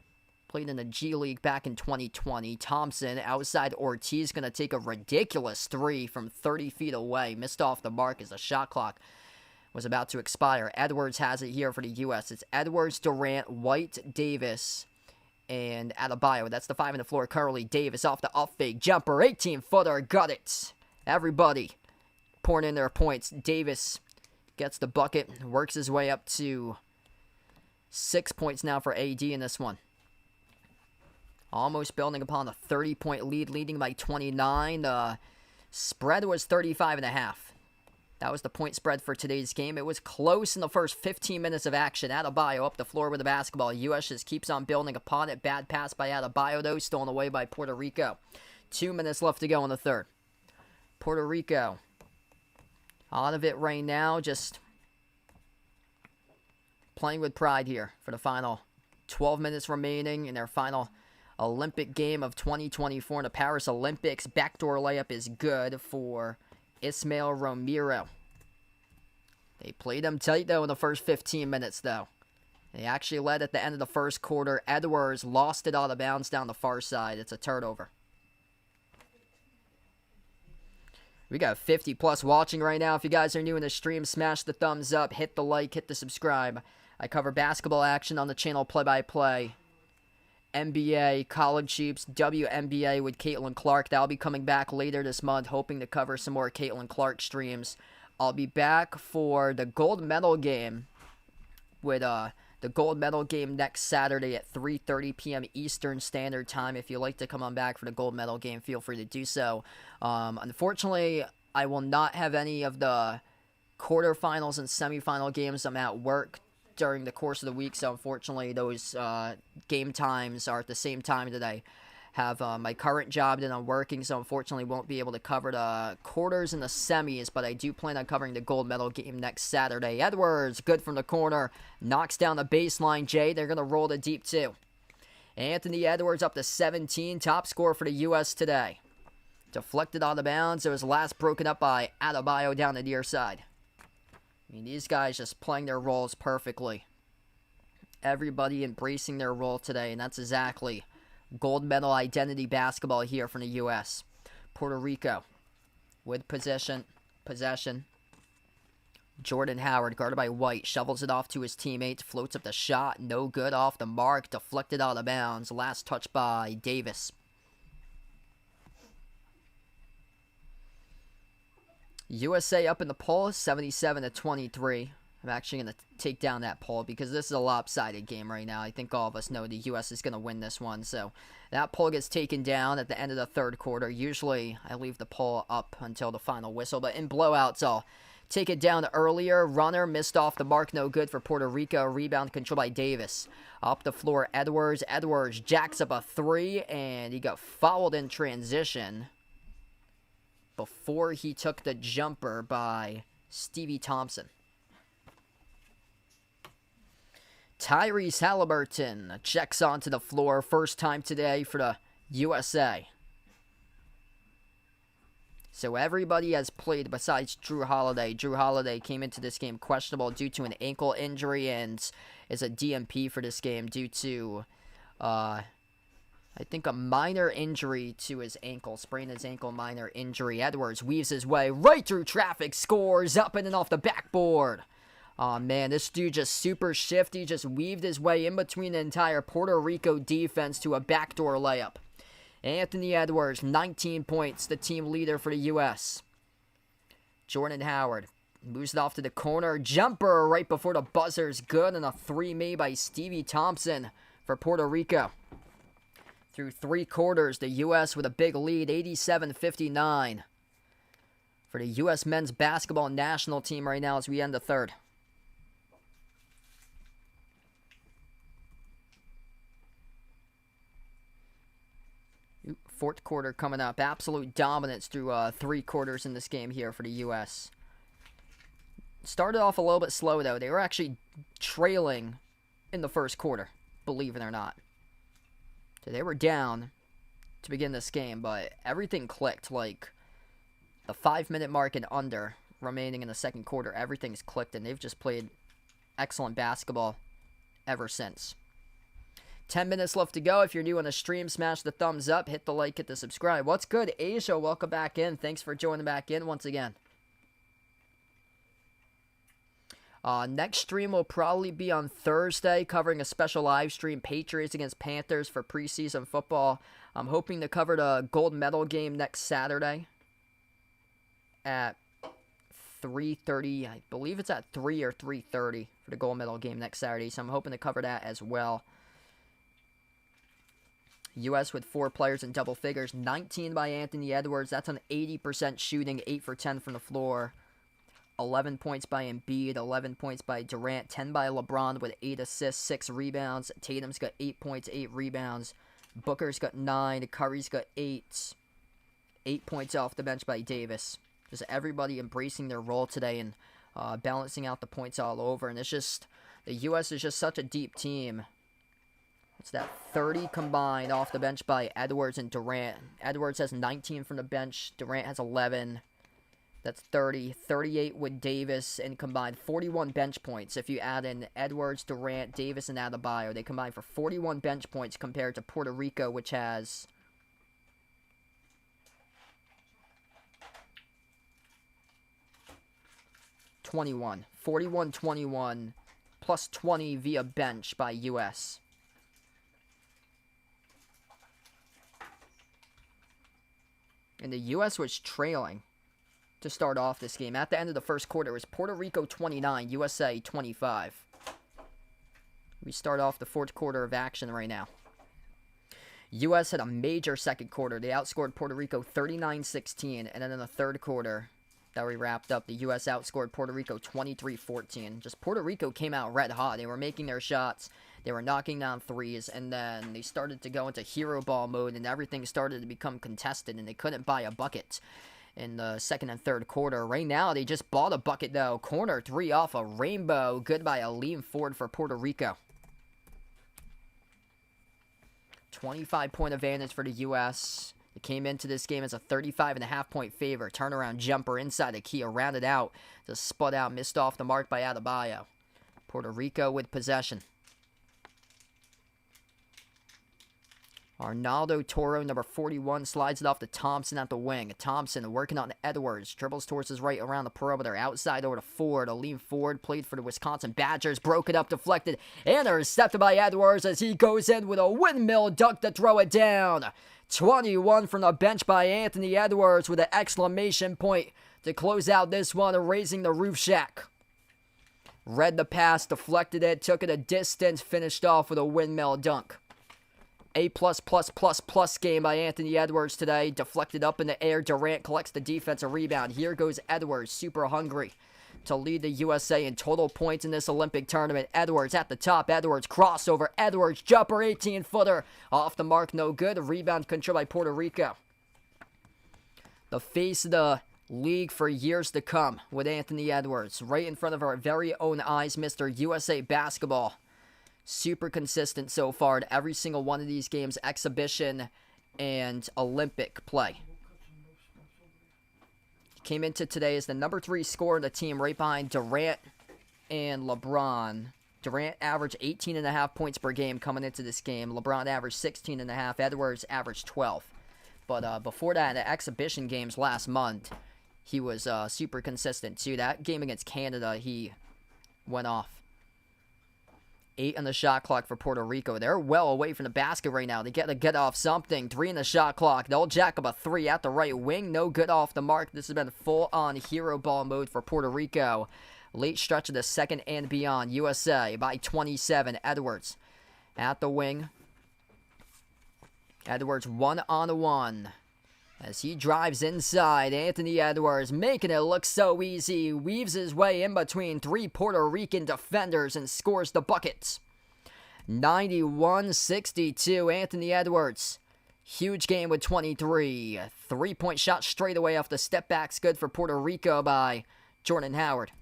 Played in the G League back in 2020. Thompson, outside Ortiz, going to take a ridiculous 3 from 30 feet away. Missed off the mark as the shot clock was about to expire. Edwards has it here for the U.S. It's Edwards, Durant, White, Davis, and Adebayo. That's the 5 on the floor currently. Davis off the off-fake jumper. 18-footer. Got it. Everybody pouring in their points. Davis gets the bucket. Works his way up to 6 points now for AD in this one. Almost building upon a 30-point lead, leading by 29. The spread was 35.5. That was the point spread for today's game. It was close in the first 15 minutes of action. Adebayo up the floor with the basketball. U.S. just keeps on building upon it. Bad pass by Adebayo, though, stolen away by Puerto Rico. 2 minutes left to go in the third. Puerto Rico out of it right now, just playing with pride here for the final 12 minutes remaining in their final Olympic game of 2024 in the Paris Olympics. Backdoor layup is good for Ismael Romero. They played them tight, though, in the first 15 minutes, though. They actually led at the end of the first quarter. Edwards lost it out of bounds down the far side. It's a turnover. We got 50+ watching right now. If you guys are new in the stream, smash the thumbs up, hit the like, hit the subscribe. I cover basketball action on the channel play-by-play. NBA, college hoops, WNBA with Caitlin Clark. That'll be coming back later this month, hoping to cover some more Caitlin Clark streams. I'll be back for the gold medal game with the gold medal game next Saturday at 3:30 p.m. Eastern Standard Time. If you'd like to come on back for the gold medal game, feel free to do so. Unfortunately, I will not have any of the quarterfinals and semifinal games. I'm at work during the course of the week, so unfortunately those game times are at the same time that I have my current job that I'm working, so unfortunately won't be able to cover the quarters and the semis, but I do plan on covering the gold medal game next Saturday. Edwards, good from the corner, knocks down the baseline. Jay, they're going to roll to deep two. Anthony Edwards up to 17, top scorer for the U.S. today. Deflected out of bounds. It was last broken up by Adebayo down the near side. I mean, these guys just playing their roles perfectly. Everybody embracing their role today, and that's exactly gold medal identity basketball here from the U.S. Puerto Rico with possession. Jordan Howard, guarded by White, shovels it off to his teammates, floats up the shot, no good, off the mark, deflected out of bounds. Last touch by Davis. USA up in the poll, 77-23. I'm actually going to take down that poll because this is a lopsided game right now. I think all of us know the U.S. is going to win this one. So that poll gets taken down at the end of the third quarter. Usually I leave the poll up until the final whistle, but in blowouts I'll take it down earlier. Runner missed off the mark, no good for Puerto Rico. Rebound controlled by Davis. Up the floor, Edwards. Edwards jacks up a three, and he got fouled in transition before he took the jumper by Stevie Thompson. Tyrese Halliburton checks onto the floor. First time today for the USA. So everybody has played besides Drew Holiday. Drew Holiday came into this game questionable due to an ankle injury and is a DNP for this game due to, I think, a minor injury to his ankle. Sprained his ankle, minor injury. Edwards weaves his way right through traffic, scores up and off the backboard. Oh man, this dude just super shifty, just weaved his way in between the entire Puerto Rico defense to a backdoor layup. Anthony Edwards, 19 points, the team leader for the U.S. Jordan Howard moves it off to the corner. Jumper right before the buzzer's good, and a three made by Stevie Thompson for Puerto Rico. Through 3 quarters, the U.S. with a big lead, 87-59. For the U.S. men's basketball national team right now as we end the third. Fourth quarter coming up. Absolute dominance through 3 quarters in this game here for the U.S. Started off a little bit slow, though. They were actually trailing in the first quarter, believe it or not. So they were down to begin this game, but everything clicked. Like, the 5-minute mark and under remaining in the second quarter, everything's clicked, and they've just played excellent basketball ever since. 10 minutes left to go. If you're new on the stream, smash the thumbs up, hit the like, hit the subscribe. What's good, Asia? Welcome back in. Thanks for joining back in once again. Next stream will probably be on Thursday, covering a special live stream, Patriots against Panthers for preseason football. I'm hoping to cover the gold medal game next Saturday at 3:30. I believe it's at 3 or 3:30 for the gold medal game next Saturday, so I'm hoping to cover that as well. U.S. with 4 players in double figures, 19 by Anthony Edwards. That's an 80% shooting, 8 for 10 from the floor. 11 points by Embiid, 11 points by Durant, 10 by LeBron with 8 assists, 6 rebounds. Tatum's got 8 points, 8 rebounds. Booker's got 9, Curry's got 8. 8 points off the bench by Davis. Just everybody embracing their role today and balancing out the points all over. And it's just, the U.S. is just such a deep team. It's that 30 combined off the bench by Edwards and Durant. Edwards has 19 from the bench. Durant has 11. That's 30. 38 with Davis and combined 41 bench points. If you add in Edwards, Durant, Davis, and Adebayo, they combine for 41 bench points compared to Puerto Rico, which has 21. 41-21 plus 20 via bench by U.S. And the U.S. was trailing to start off this game. At the end of the first quarter, it was Puerto Rico 29, USA 25. We start off the fourth quarter of action right now. U.S. had a major second quarter. They outscored Puerto Rico 39-16. And then in the third quarter that we wrapped up, the U.S. outscored Puerto Rico 23-14. Just Puerto Rico came out red hot. They were making their shots. They were knocking down threes, and then they started to go into hero ball mode, and everything started to become contested, and they couldn't buy a bucket in the second and third quarter. Right now, they just bought a bucket, though. Corner 3 off a rainbow. Good by Aleem Ford for Puerto Rico. 25-point advantage for the U.S. It came into this game as a 35.5-point favor. Turnaround jumper inside the key, rounded out. Just spud out, missed off the mark by Adebayo. Puerto Rico with possession. Arnaldo Toro, number 41, slides it off to Thompson at the wing. Thompson working on Edwards. Dribbles towards his right around the perimeter. Outside over to Ford. Aleem Ford played for the Wisconsin Badgers. Broke it up, deflected, and intercepted by Edwards as he goes in with a windmill dunk to throw it down. 21 from the bench by Anthony Edwards with an exclamation point to close out this one, raising the roof shack. Read the pass, deflected it, took it a distance, finished off with a windmill dunk. A++++ game by Anthony Edwards today. Deflected up in the air. Durant collects the defensive rebound. Here goes Edwards, super hungry to lead the USA in total points in this Olympic tournament. Edwards at the top. Edwards crossover. Edwards jumper, 18-footer. Off the mark, no good. Rebound control by Puerto Rico. The face of the league for years to come with Anthony Edwards. Right in front of our very own eyes, Mr. USA Basketball. Super consistent so far in every single one of these games, exhibition and Olympic play. Came into today as the number 3 scorer in the team, right behind Durant and LeBron. Durant averaged 18.5 points per game coming into this game. LeBron averaged 16.5. Edwards averaged 12. But before that, in the exhibition games last month, he was super consistent too. That game against Canada, he went off. 8 on the shot clock for Puerto Rico. They're well away from the basket right now. They got to get off something. 3 in the shot clock. They'll jack up a 3 at the right wing. No good off the mark. This has been full-on hero ball mode for Puerto Rico. Late stretch of the second and beyond. USA by 27. Edwards at the wing. Edwards 1-on-1. As he drives inside, Anthony Edwards making it look so easy. Weaves his way in between 3 Puerto Rican defenders and scores the bucket. 91-62, Anthony Edwards. Huge game with 23. 3-point shot straight away off the step back's good for Puerto Rico by Jordan Howard.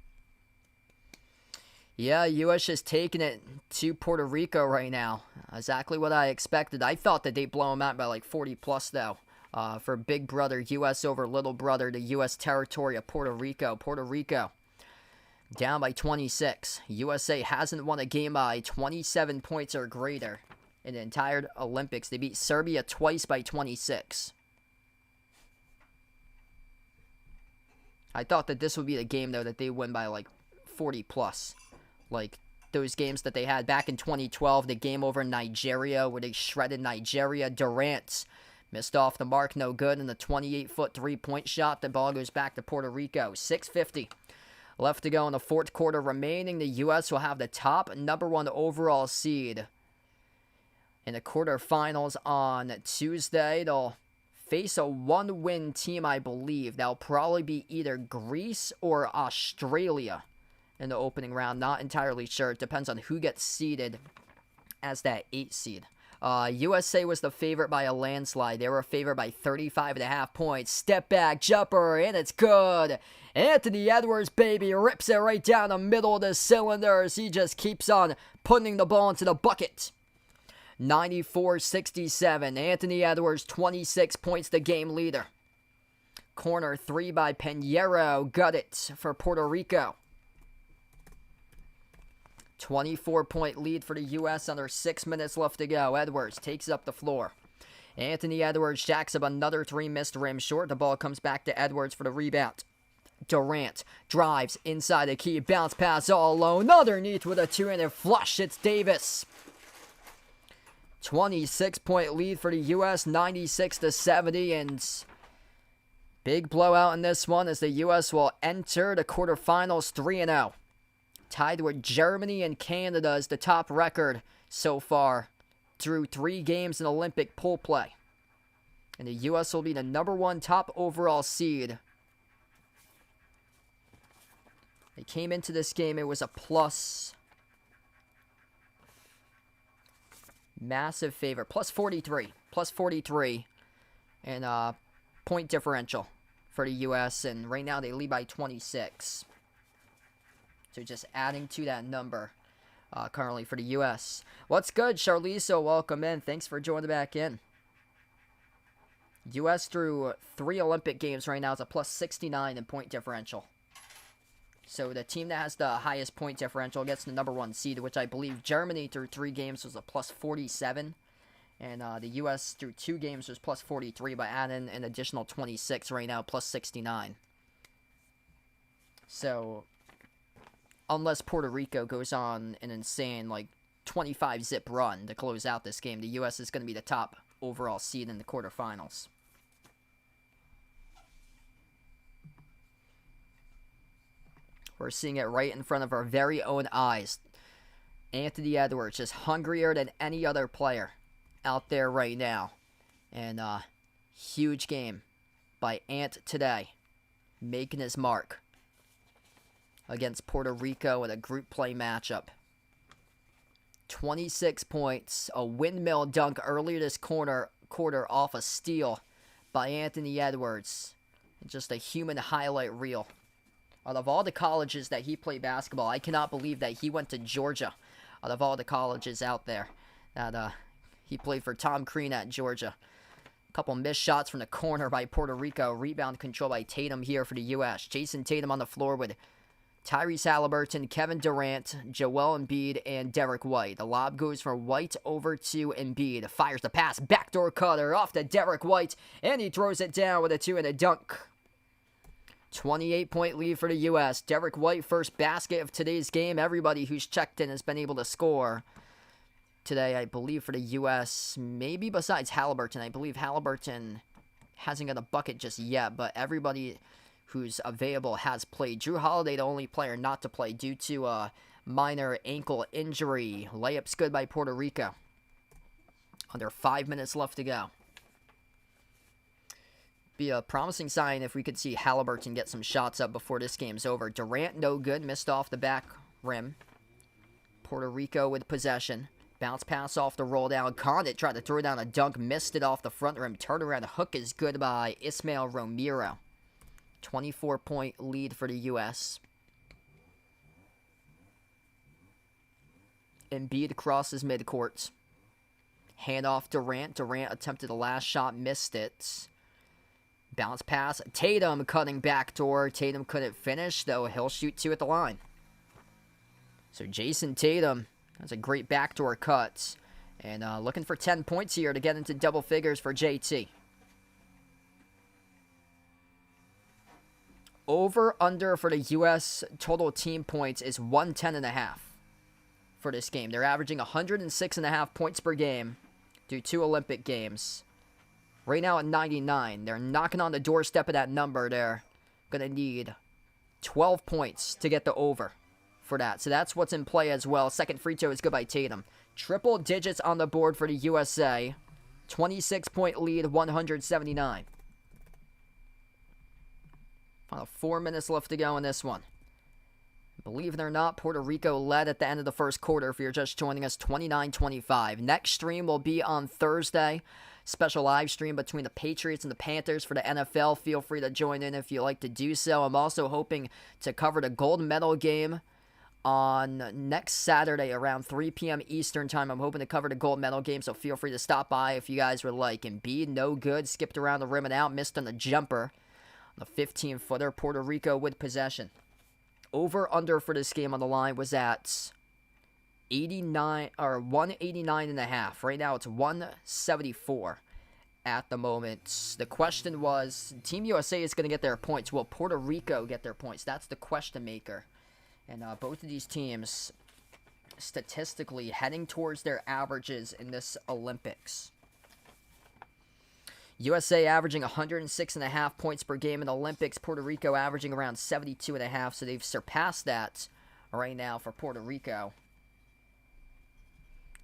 Yeah, U.S. just taking it to Puerto Rico right now. Exactly what I expected. I thought that they'd blow them out by like 40 plus though. For big brother, U.S. over little brother, the U.S. territory of Puerto Rico. Puerto Rico down by 26. USA hasn't won a game by 27 points or greater in the entire Olympics. They beat Serbia twice by 26. I thought that this would be the game, though, that they win by like 40 plus. Like those games that they had back in 2012, the game over in Nigeria where they shredded Nigeria. Durant missed off the mark, no good, and the 28-foot three-point shot. The ball goes back to Puerto Rico. 6:50 left to go in the fourth quarter remaining. The U.S. will have the top number 1 overall seed in the quarterfinals on Tuesday. They'll face a 1-win team, I believe. That'll probably be either Greece or Australia in the opening round. Not entirely sure. It depends on who gets seeded as that 8 seed. USA was the favorite by a landslide. They were a favorite by 35.5 points. Step back jumper, and it's good. Anthony Edwards, baby, rips it right down the middle of the cylinders. He just keeps on putting the ball into the bucket. 94-67. Anthony Edwards, 26 points, the game leader. Corner 3 by Pinheiro. Got it for Puerto Rico. 24-point lead for the U.S. under 6 minutes left to go. Edwards takes up the floor. Anthony Edwards jacks up another 3, missed rim short. The ball comes back to Edwards for the rebound. Durant drives inside the key. Bounce pass all alone. Underneath with a 2-handed flush. It's Davis. 26-point lead for the U.S. 96-70. And big blowout in this one as the U.S. will enter the quarterfinals 3-0. Tied with Germany and Canada as the top record so far through 3 games in Olympic pool play. And the U.S. will be the number 1 top overall seed. They came into this game, it was a plus. Massive favor. Plus 43. Plus 43. And point differential for the U.S. And right now they lead by 26. So just adding to that number currently for the U.S. What's good, Charliso? Welcome in. Thanks for joining back in. U.S. through 3 Olympic games right now is a plus 69 in point differential. So the team that has the highest point differential gets the number 1 seed, which I believe Germany through 3 games was a plus 47. And the U.S. through 2 games was plus 43, by adding an additional 26 right now, plus 69. So unless Puerto Rico goes on an insane, 25-zip run to close out this game, the U.S. is going to be the top overall seed in the quarterfinals. We're seeing it right in front of our very own eyes. Anthony Edwards just hungrier than any other player out there right now. And huge game by Ant today, making his mark against Puerto Rico in a group play matchup. 26 points, a windmill dunk earlier this quarter off a steal by Anthony Edwards. Just a human highlight reel. Out of all the colleges that he played basketball, I cannot believe that he went to Georgia. out of all the colleges out there. That he played for Tom Crean at Georgia. A couple missed shots from the corner by Puerto Rico. Rebound control by Tatum here for the U.S. Jason Tatum on the floor with Tyrese Haliburton, Kevin Durant, Joel Embiid, and Derek White. The lob goes from White over to Embiid. Fires the pass, backdoor cutter off to Derek White, and he throws it down with a 2 and a dunk. 28-point lead for the U.S. Derek White, first basket of today's game. Everybody who's checked in has been able to score today, I believe, for the U.S. Maybe besides Haliburton. I believe Haliburton hasn't got a bucket just yet, but everybody who's available has played. Drew Holiday, the only player not to play due to a minor ankle injury. Layups good by Puerto Rico. Under 5 minutes left to go. Be a promising sign if we could see Haliburton get some shots up before this game's over. Durant, no good. Missed off the back rim. Puerto Rico with possession. Bounce pass off the roll down. Condit tried to throw down a dunk. Missed it off the front rim. Turnaround hook is good by Ismael Romero. 24-point lead for the U.S. Embiid crosses midcourt. Handoff Durant. Durant attempted the last shot. Missed it. Bounce pass. Tatum cutting backdoor. Tatum couldn't finish, though he'll shoot 2 at the line. So Jason Tatum, that's a great backdoor cut. And looking for 10 points here to get into double figures for JT. Over, under for the U.S. total team points is 110.5 for this game. They're averaging 106.5 points per game due to Olympic Games. Right now at 99. They're knocking on the doorstep of that number. They're going to need 12 points to get the over for that. So that's what's in play as well. Second free throw is good by Tatum. Triple digits on the board for the USA. 26-point lead, 179. Final 4 minutes left to go in this one. Believe it or not, Puerto Rico led at the end of the first quarter. If you're just joining us, 29-25. Next stream will be on Thursday. Special live stream between the Patriots and the Panthers for the NFL. Feel free to join in if you like to do so. I'm also hoping to cover the gold medal game on next Saturday around 3 p.m. Eastern time. I'm hoping to cover the gold medal game, so feel free to stop by if you guys would like. Embiid, no good. Skipped around the rim and out. Missed on the jumper. The 15-footer, Puerto Rico with possession. Over-under for this game on the line was at 189.5. Right now it's 174 at the moment. The question was, Team USA is going to get their points. Will Puerto Rico get their points? That's the question maker. And both of these teams statistically heading towards their averages in this Olympics. USA averaging 106.5 points per game in the Olympics. Puerto Rico averaging around 72.5, so they've surpassed that right now for Puerto Rico.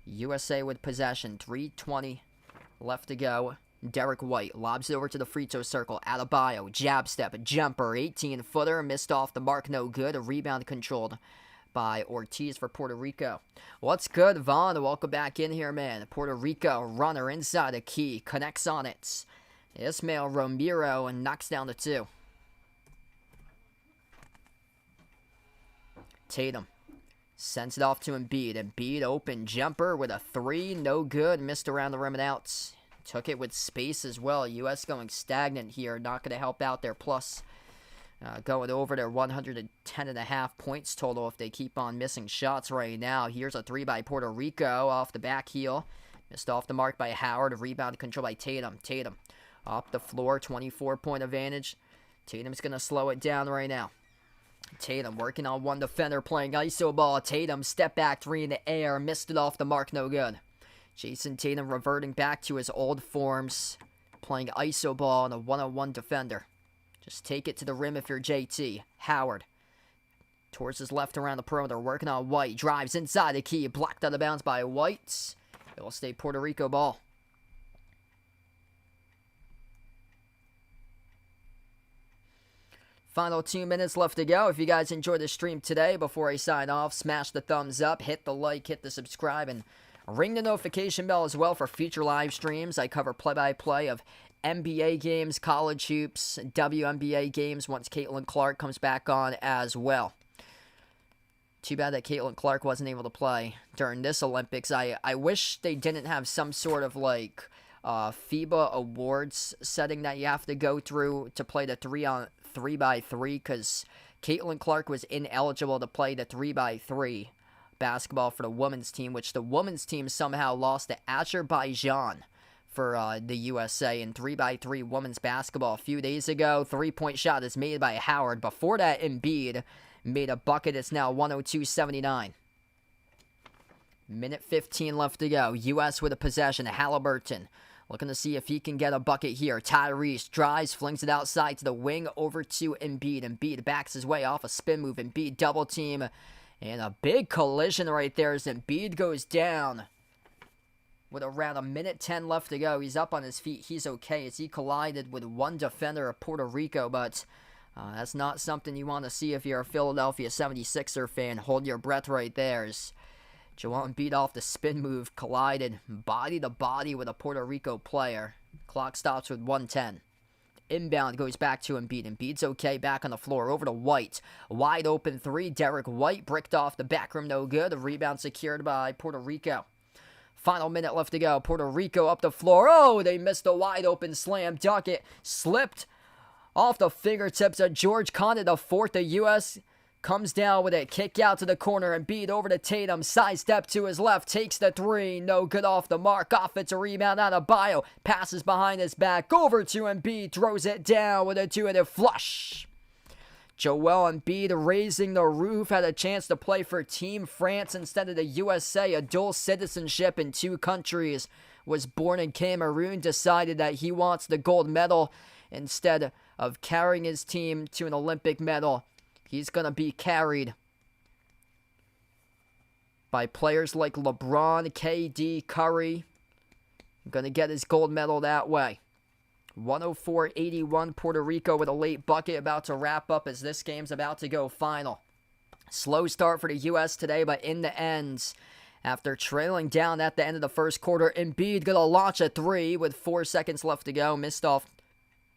USA with possession, 3:20 left to go. Derek White lobs it over to the free throw circle. Adebayo, jab step, jumper, 18-footer, missed off the mark, no good. A rebound controlled by Ortiz for Puerto Rico. What's good, Vaughn? Welcome back in here, man. Puerto Rico runner inside the key, connects on it. Ismael Romero and knocks down the 2. Tatum sends it off to Embiid. Embiid open jumper with a 3, no good. Missed around the rim and out. Took it with space as well. U.S. going stagnant here. Not going to help out their plus. Going over their 110.5 points total if they keep on missing shots right now. Here's a 3 by Puerto Rico off the back heel. Missed off the mark by Howard. A rebound control by Tatum. Tatum up the floor. 24-point advantage. Tatum's going to slow it down right now. Tatum working on one defender playing iso ball. Tatum step back 3 in the air. Missed it off the mark. No good. Jason Tatum reverting back to his old forms. Playing iso ball on a one-on-one defender. Just take it to the rim if you're JT. Howard. Towards his left around the perimeter. Working on White. Drives inside the key. Blocked out of bounds by White. It will stay Puerto Rico ball. Final 2 minutes left to go. If you guys enjoyed the stream today, before I sign off, smash the thumbs up, hit the like, hit the subscribe, and ring the notification bell as well for future live streams. I cover play-by-play of NBA games, college hoops, WNBA games once Caitlin Clark comes back on as well. Too bad that Caitlin Clark wasn't able to play during this Olympics. I wish they didn't have some sort of FIBA awards setting that you have to go through to play the 3-by-3, because Caitlin Clark was ineligible to play the 3-by-3 basketball for the women's team, which the women's team somehow lost to Azerbaijan for the USA in 3-by-3 women's basketball a few days ago. 3-point shot is made by Howard. Before that, Embiid made a bucket. It's now 102-79. Minute 15 left to go. U.S. with a possession. Halliburton looking to see if he can get a bucket here. Tyrese drives, flings it outside to the wing over to Embiid. Embiid backs his way off a spin move. Embiid double team. And a big collision right there as Embiid goes down. With around a minute 10 left to go. He's up on his feet. He's okay as he collided with one defender of Puerto Rico, but that's not something you want to see if you're a Philadelphia 76er fan. Hold your breath right there as Joel Embiid off the spin move, collided body to body with a Puerto Rico player. Clock stops with 1:10. Inbound goes back to Embiid. Embiid's okay, back on the floor, over to White. Wide open three, Derek White bricked off the back rim, no good. A rebound secured by Puerto Rico. Final minute left to go. Puerto Rico up the floor. Oh, they missed a wide open slam dunk. It slipped off the fingertips of George Condit. The fourth, the U.S. comes down with it. Kick out to the corner. Embiid over to Tatum. Sidestep to his left. Takes the three. No good off the mark. Offensive rebound out of Bio. Passes behind his back. Over to Embiid. Throws it down with a two-handed flush. Joel Embiid raising the roof. Had a chance to play for Team France instead of the USA. A dual citizenship in two countries. Was born in Cameroon. Decided that he wants the gold medal instead of carrying his team to an Olympic medal. He's going to be carried by players like LeBron, KD, Curry. Going to get his gold medal that way. 104-81, Puerto Rico with a late bucket, about to wrap up as this game's about to go final. Slow start for the U.S. today, but in the end, after trailing down at the end of the first quarter, Embiid going to launch a three with 4 seconds left to go. Missed off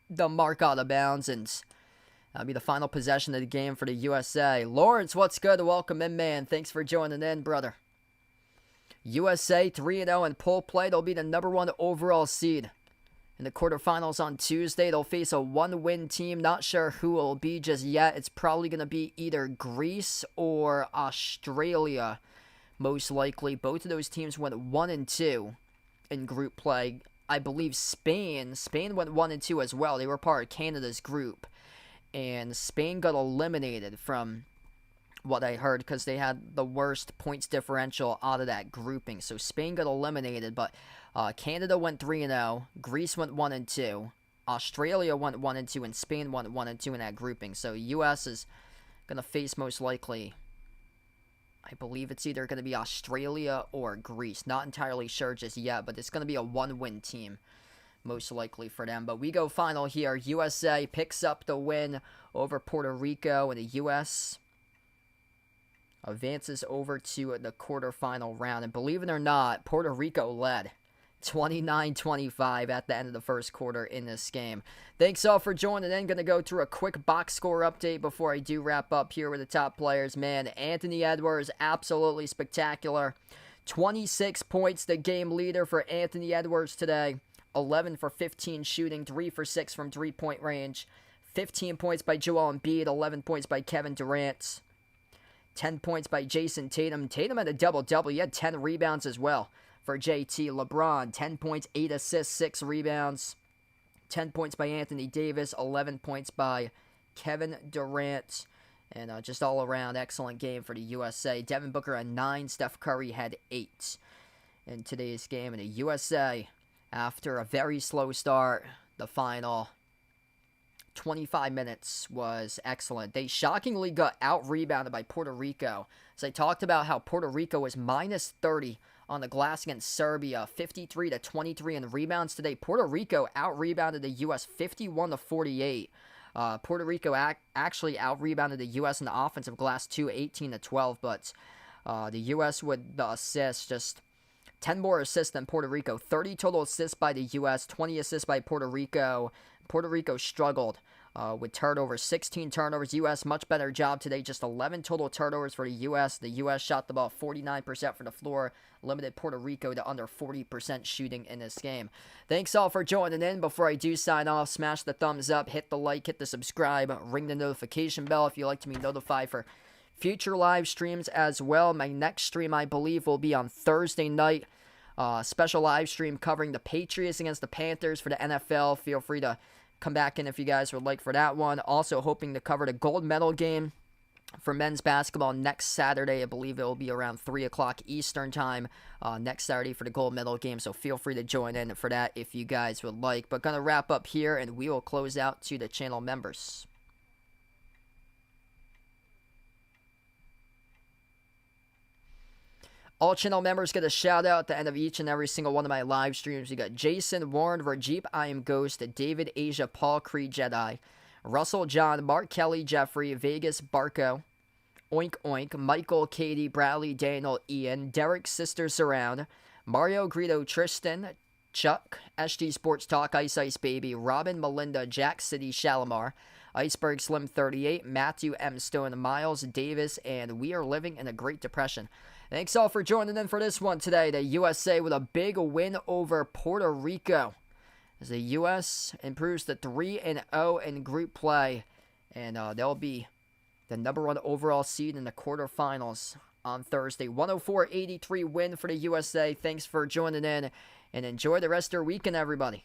the mark out of bounds, and that'll be the final possession of the game for the USA. Lawrence, what's good? Welcome in, man. Thanks for joining in, brother. USA 3-0 in pool play. They'll be the number 1 overall seed. In the quarterfinals on Tuesday, they'll face a 1-win team. Not sure who it will be just yet. It's probably going to be either Greece or Australia, most likely. Both of those teams went 1-2 in group play. I believe Spain went 1-2 as well. They were part of Canada's group. And Spain got eliminated from what I heard because they had the worst points differential out of that grouping. So Spain got eliminated, but Canada went 3-0. Greece went 1-2. Australia went 1-2, and Spain went 1-2 in that grouping. So U.S. is going to face most likely, I believe it's either going to be Australia or Greece. Not entirely sure just yet, but it's going to be a 1-win team, most likely for them. But we go final here. USA picks up the win over Puerto Rico, and the U.S. advances over to the quarterfinal round. And believe it or not, Puerto Rico led 29-25 at the end of the first quarter in this game. Thanks all for joining in. Going to go through a quick box score update before I do wrap up here with the top players. Man, Anthony Edwards, absolutely spectacular. 26 points, the game leader for Anthony Edwards today. 11 for 15 shooting, 3 for 6 from three-point range. 15 points by Joel Embiid, 11 points by Kevin Durant. 10 points by Jason Tatum. Tatum had a double-double. He had 10 rebounds as well for JT. LeBron, 10 points, 8 assists, 6 rebounds. 10 points by Anthony Davis, 11 points by Kevin Durant. And just all around excellent game for the USA. Devin Booker had 9. Steph Curry had 8 in today's game. And the USA, after a very slow start, the final 25 minutes was excellent. They shockingly got out-rebounded by Puerto Rico. So I talked about how Puerto Rico was minus 30 on the glass against Serbia, 53-23 in rebounds today. Puerto Rico out-rebounded the U.S. 51-48. Puerto Rico actually out-rebounded the U.S. in the offensive glass too, 18-12. But the U.S. with the assists, just 10 more assists than Puerto Rico. 30 total assists by the U.S., 20 assists by Puerto Rico. Puerto Rico struggled with turnovers, 16 turnovers. U.S. much better job today, just 11 total turnovers for the U.S. The U.S. shot the ball 49% from the floor, limited Puerto Rico to under 40% shooting in this game. Thanks all for joining in. Before I do sign off, smash the thumbs up, hit the like, hit the subscribe, ring the notification bell if you'd like to be notified for future live streams as well. My next stream, I believe, will be on Thursday night. Special live stream covering the Patriots against the Panthers for the NFL. Feel free to come back in if you guys would like for that one. Also hoping to cover the gold medal game for men's basketball next Saturday. I believe it will be around 3 o'clock Eastern time next Saturday for the gold medal game. So feel free to join in for that if you guys would like. But going to wrap up here, and we will close out to the channel members. All channel members get a shout out at the end of each and every single one of my live streams. You got Jason, Warren, Rajip, I Am Ghost, David, Asia, Paul, Creed, Jedi, Russell, John, Mark, Kelly, Jeffrey, Vegas, Barco, Oink Oink, Michael, Katie, Bradley, Daniel, Ian, Derek, Sister Surround, Mario, Greedo, Tristan, Chuck, SG Sports Talk, Ice Ice Baby, Robin, Melinda, Jack City, Shalimar, Iceberg Slim 38, Matthew M. Stone, Miles, Davis, and We Are Living in a Great Depression. Thanks all for joining in for this one today. The USA with a big win over Puerto Rico, as the U.S. improves to 3-0 in group play, and they'll be the #1 overall seed in the quarterfinals on Thursday. 104-83 win for the USA. Thanks for joining in, and enjoy the rest of your weekend, everybody.